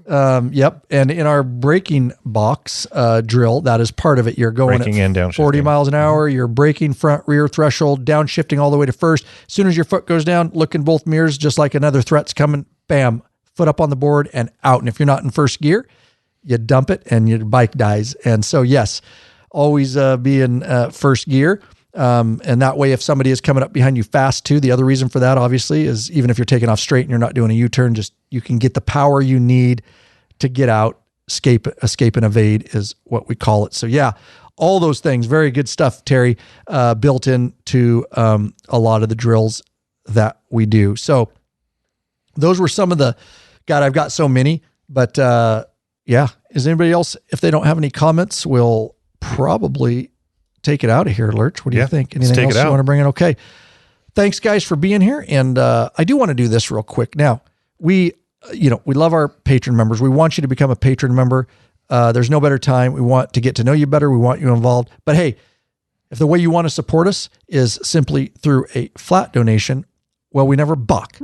Yep. And in our braking box drill, that is part of it. You're going Braking and downshifting. 40 miles an hour. You're braking front, rear threshold, downshifting all the way to first. As soon as your foot goes down, look in both mirrors, just like another threat's coming, bam, foot up on the board and out. And if you're not in first gear, you dump it and your bike dies. And so, yes, always be in first gear. And that way, if somebody is coming up behind you fast too, the other reason for that obviously is even if you're taking off straight and you're not doing a U-turn, just you can get the power you need to get out, escape and evade is what we call it. So yeah, all those things, very good stuff, Terry, built into a lot of the drills that we do. So those were some of the, God, I've got so many, but yeah. Is anybody else, if they don't have any comments, we'll probably take it out of here, Lurch. What do you think? Anything else you want to bring in? Okay. Thanks guys for being here. And I do want to do this real quick. Now we love our patron members. We want you to become a patron member. There's no better time. We want to get to know you better. We want you involved, but hey, if the way you want to support us is simply through a flat donation, well, we never balk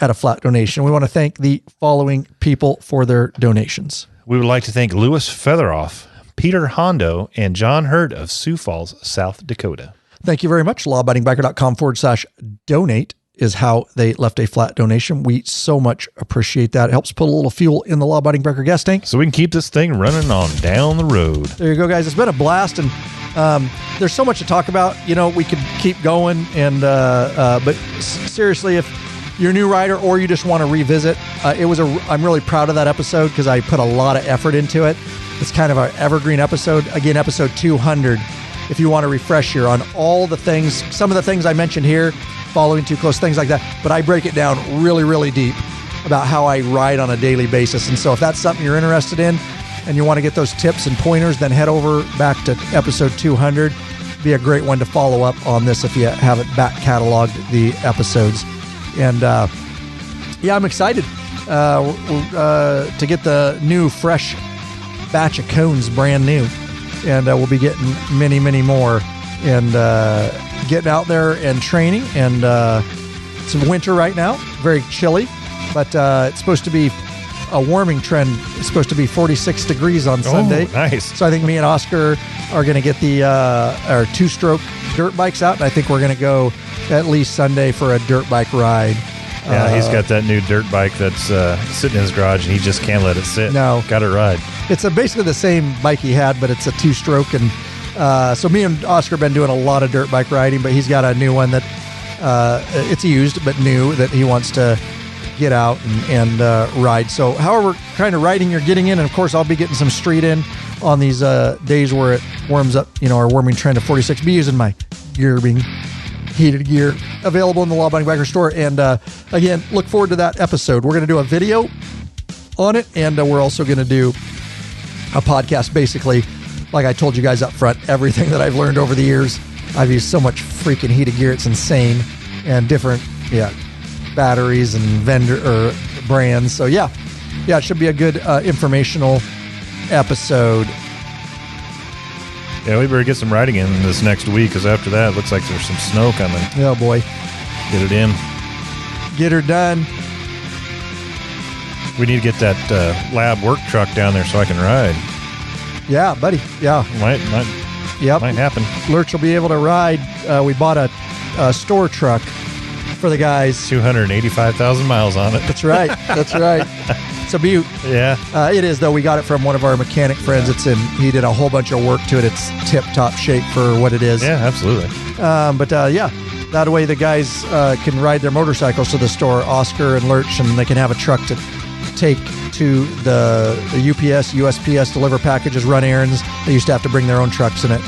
at a flat donation. We want to thank the following people for their donations. We would like to thank Louis Featheroff, Peter Hondo, and John Hurd of Sioux Falls, South Dakota. Thank you very much. lawabidingbiker.com/donate is how they left a flat donation. We so much appreciate that. It helps put a little fuel in the Law Abiding Biker gas tank, so we can keep this thing running on down the road. There you go, guys. It's been a blast, and there's so much to talk about. You know, we could keep going, and but seriously, if you're a new rider or you just want to revisit, I'm really proud of that episode because I put a lot of effort into it. It's kind of an evergreen episode. Again, episode 200. If you want to refresh here on all the things, some of the things I mentioned here, following too close, things like that. But I break it down really, really deep about how I ride on a daily basis. And so if that's something you're interested in and you want to get those tips and pointers, then head over back to episode 200. Be a great one to follow up on this if you haven't back cataloged the episodes. And yeah, I'm excited to get the new fresh batch of cones, brand new, and we'll be getting many, many more, and getting out there and training. And it's winter right now, very chilly, but it's supposed to be a warming trend. It's supposed to be 46 degrees on Sunday. Nice. So I think me and Oscar are going to get our 2-stroke dirt bikes out, and I think we're going to go at least Sunday for a dirt bike ride. Yeah, he's got that new dirt bike that's sitting in his garage, and he just can't let it sit. No. Got to ride. It's basically the same bike he had, but it's a 2-stroke. And so me and Oscar have been doing a lot of dirt bike riding, but he's got a new one that it's used, but new, that he wants to get out and ride. So however kind of riding you're getting in, and of course I'll be getting some street in on these days where it warms up, our warming trend of 46. Be using my gearing, heated gear, available in the Law Abiding Biker store. And again, look forward to that episode. We're going to do a video on it, and we're also going to do a podcast. Basically, like I told you guys up front, everything that I've learned over the years. I've used so much freaking heated gear, it's insane, and different batteries and vendor or brands. So yeah, it should be a good informational episode. Yeah, we better get some riding in this next week, because after that, it looks like there's some snow coming. Oh, boy. Get it in. Get her done. We need to get that lab work truck down there so I can ride. Yeah, buddy. Yeah. Might happen. Lurch will be able to ride. We bought a store truck for the guys. 285,000 miles on it. That's right. That's right. It's a beaut. Yeah. It is, though. We got it from one of our mechanic friends. He did a whole bunch of work to it. It's tip-top shape for what it is. Yeah, absolutely. But yeah, That way the guys can ride their motorcycles to the store, Oscar and Lurch, and they can have a truck to take to the UPS, USPS, deliver packages, run errands. They used to have to bring their own trucks, and it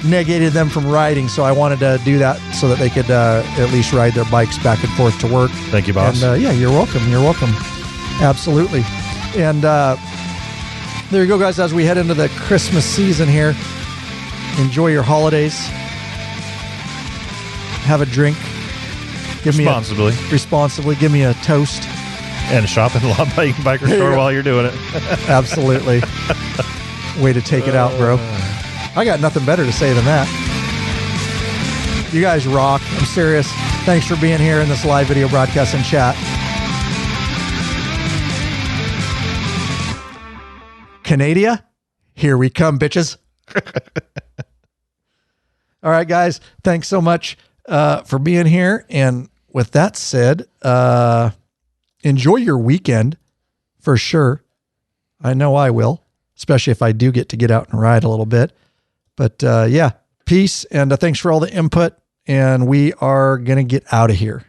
negated them from riding. So I wanted to do that so that they could at least ride their bikes back and forth to work. Thank you, boss. And yeah, you're welcome. You're welcome. Absolutely. And there you go, guys. As we head into the Christmas season here, enjoy your holidays. Have a drink. Responsibly. Give me a toast. And shop in the LAB Biker store while you're doing it. Absolutely. Way to take it out, bro. I got nothing better to say than that. You guys rock. I'm serious. Thanks for being here in this live video broadcast and chat. Canada, here we come, bitches. All right, guys. Thanks so much for being here. And with that said, enjoy your weekend for sure. I know I will, especially if I do get to get out and ride a little bit. But yeah, peace. And thanks for all the input. And we are going to get out of here.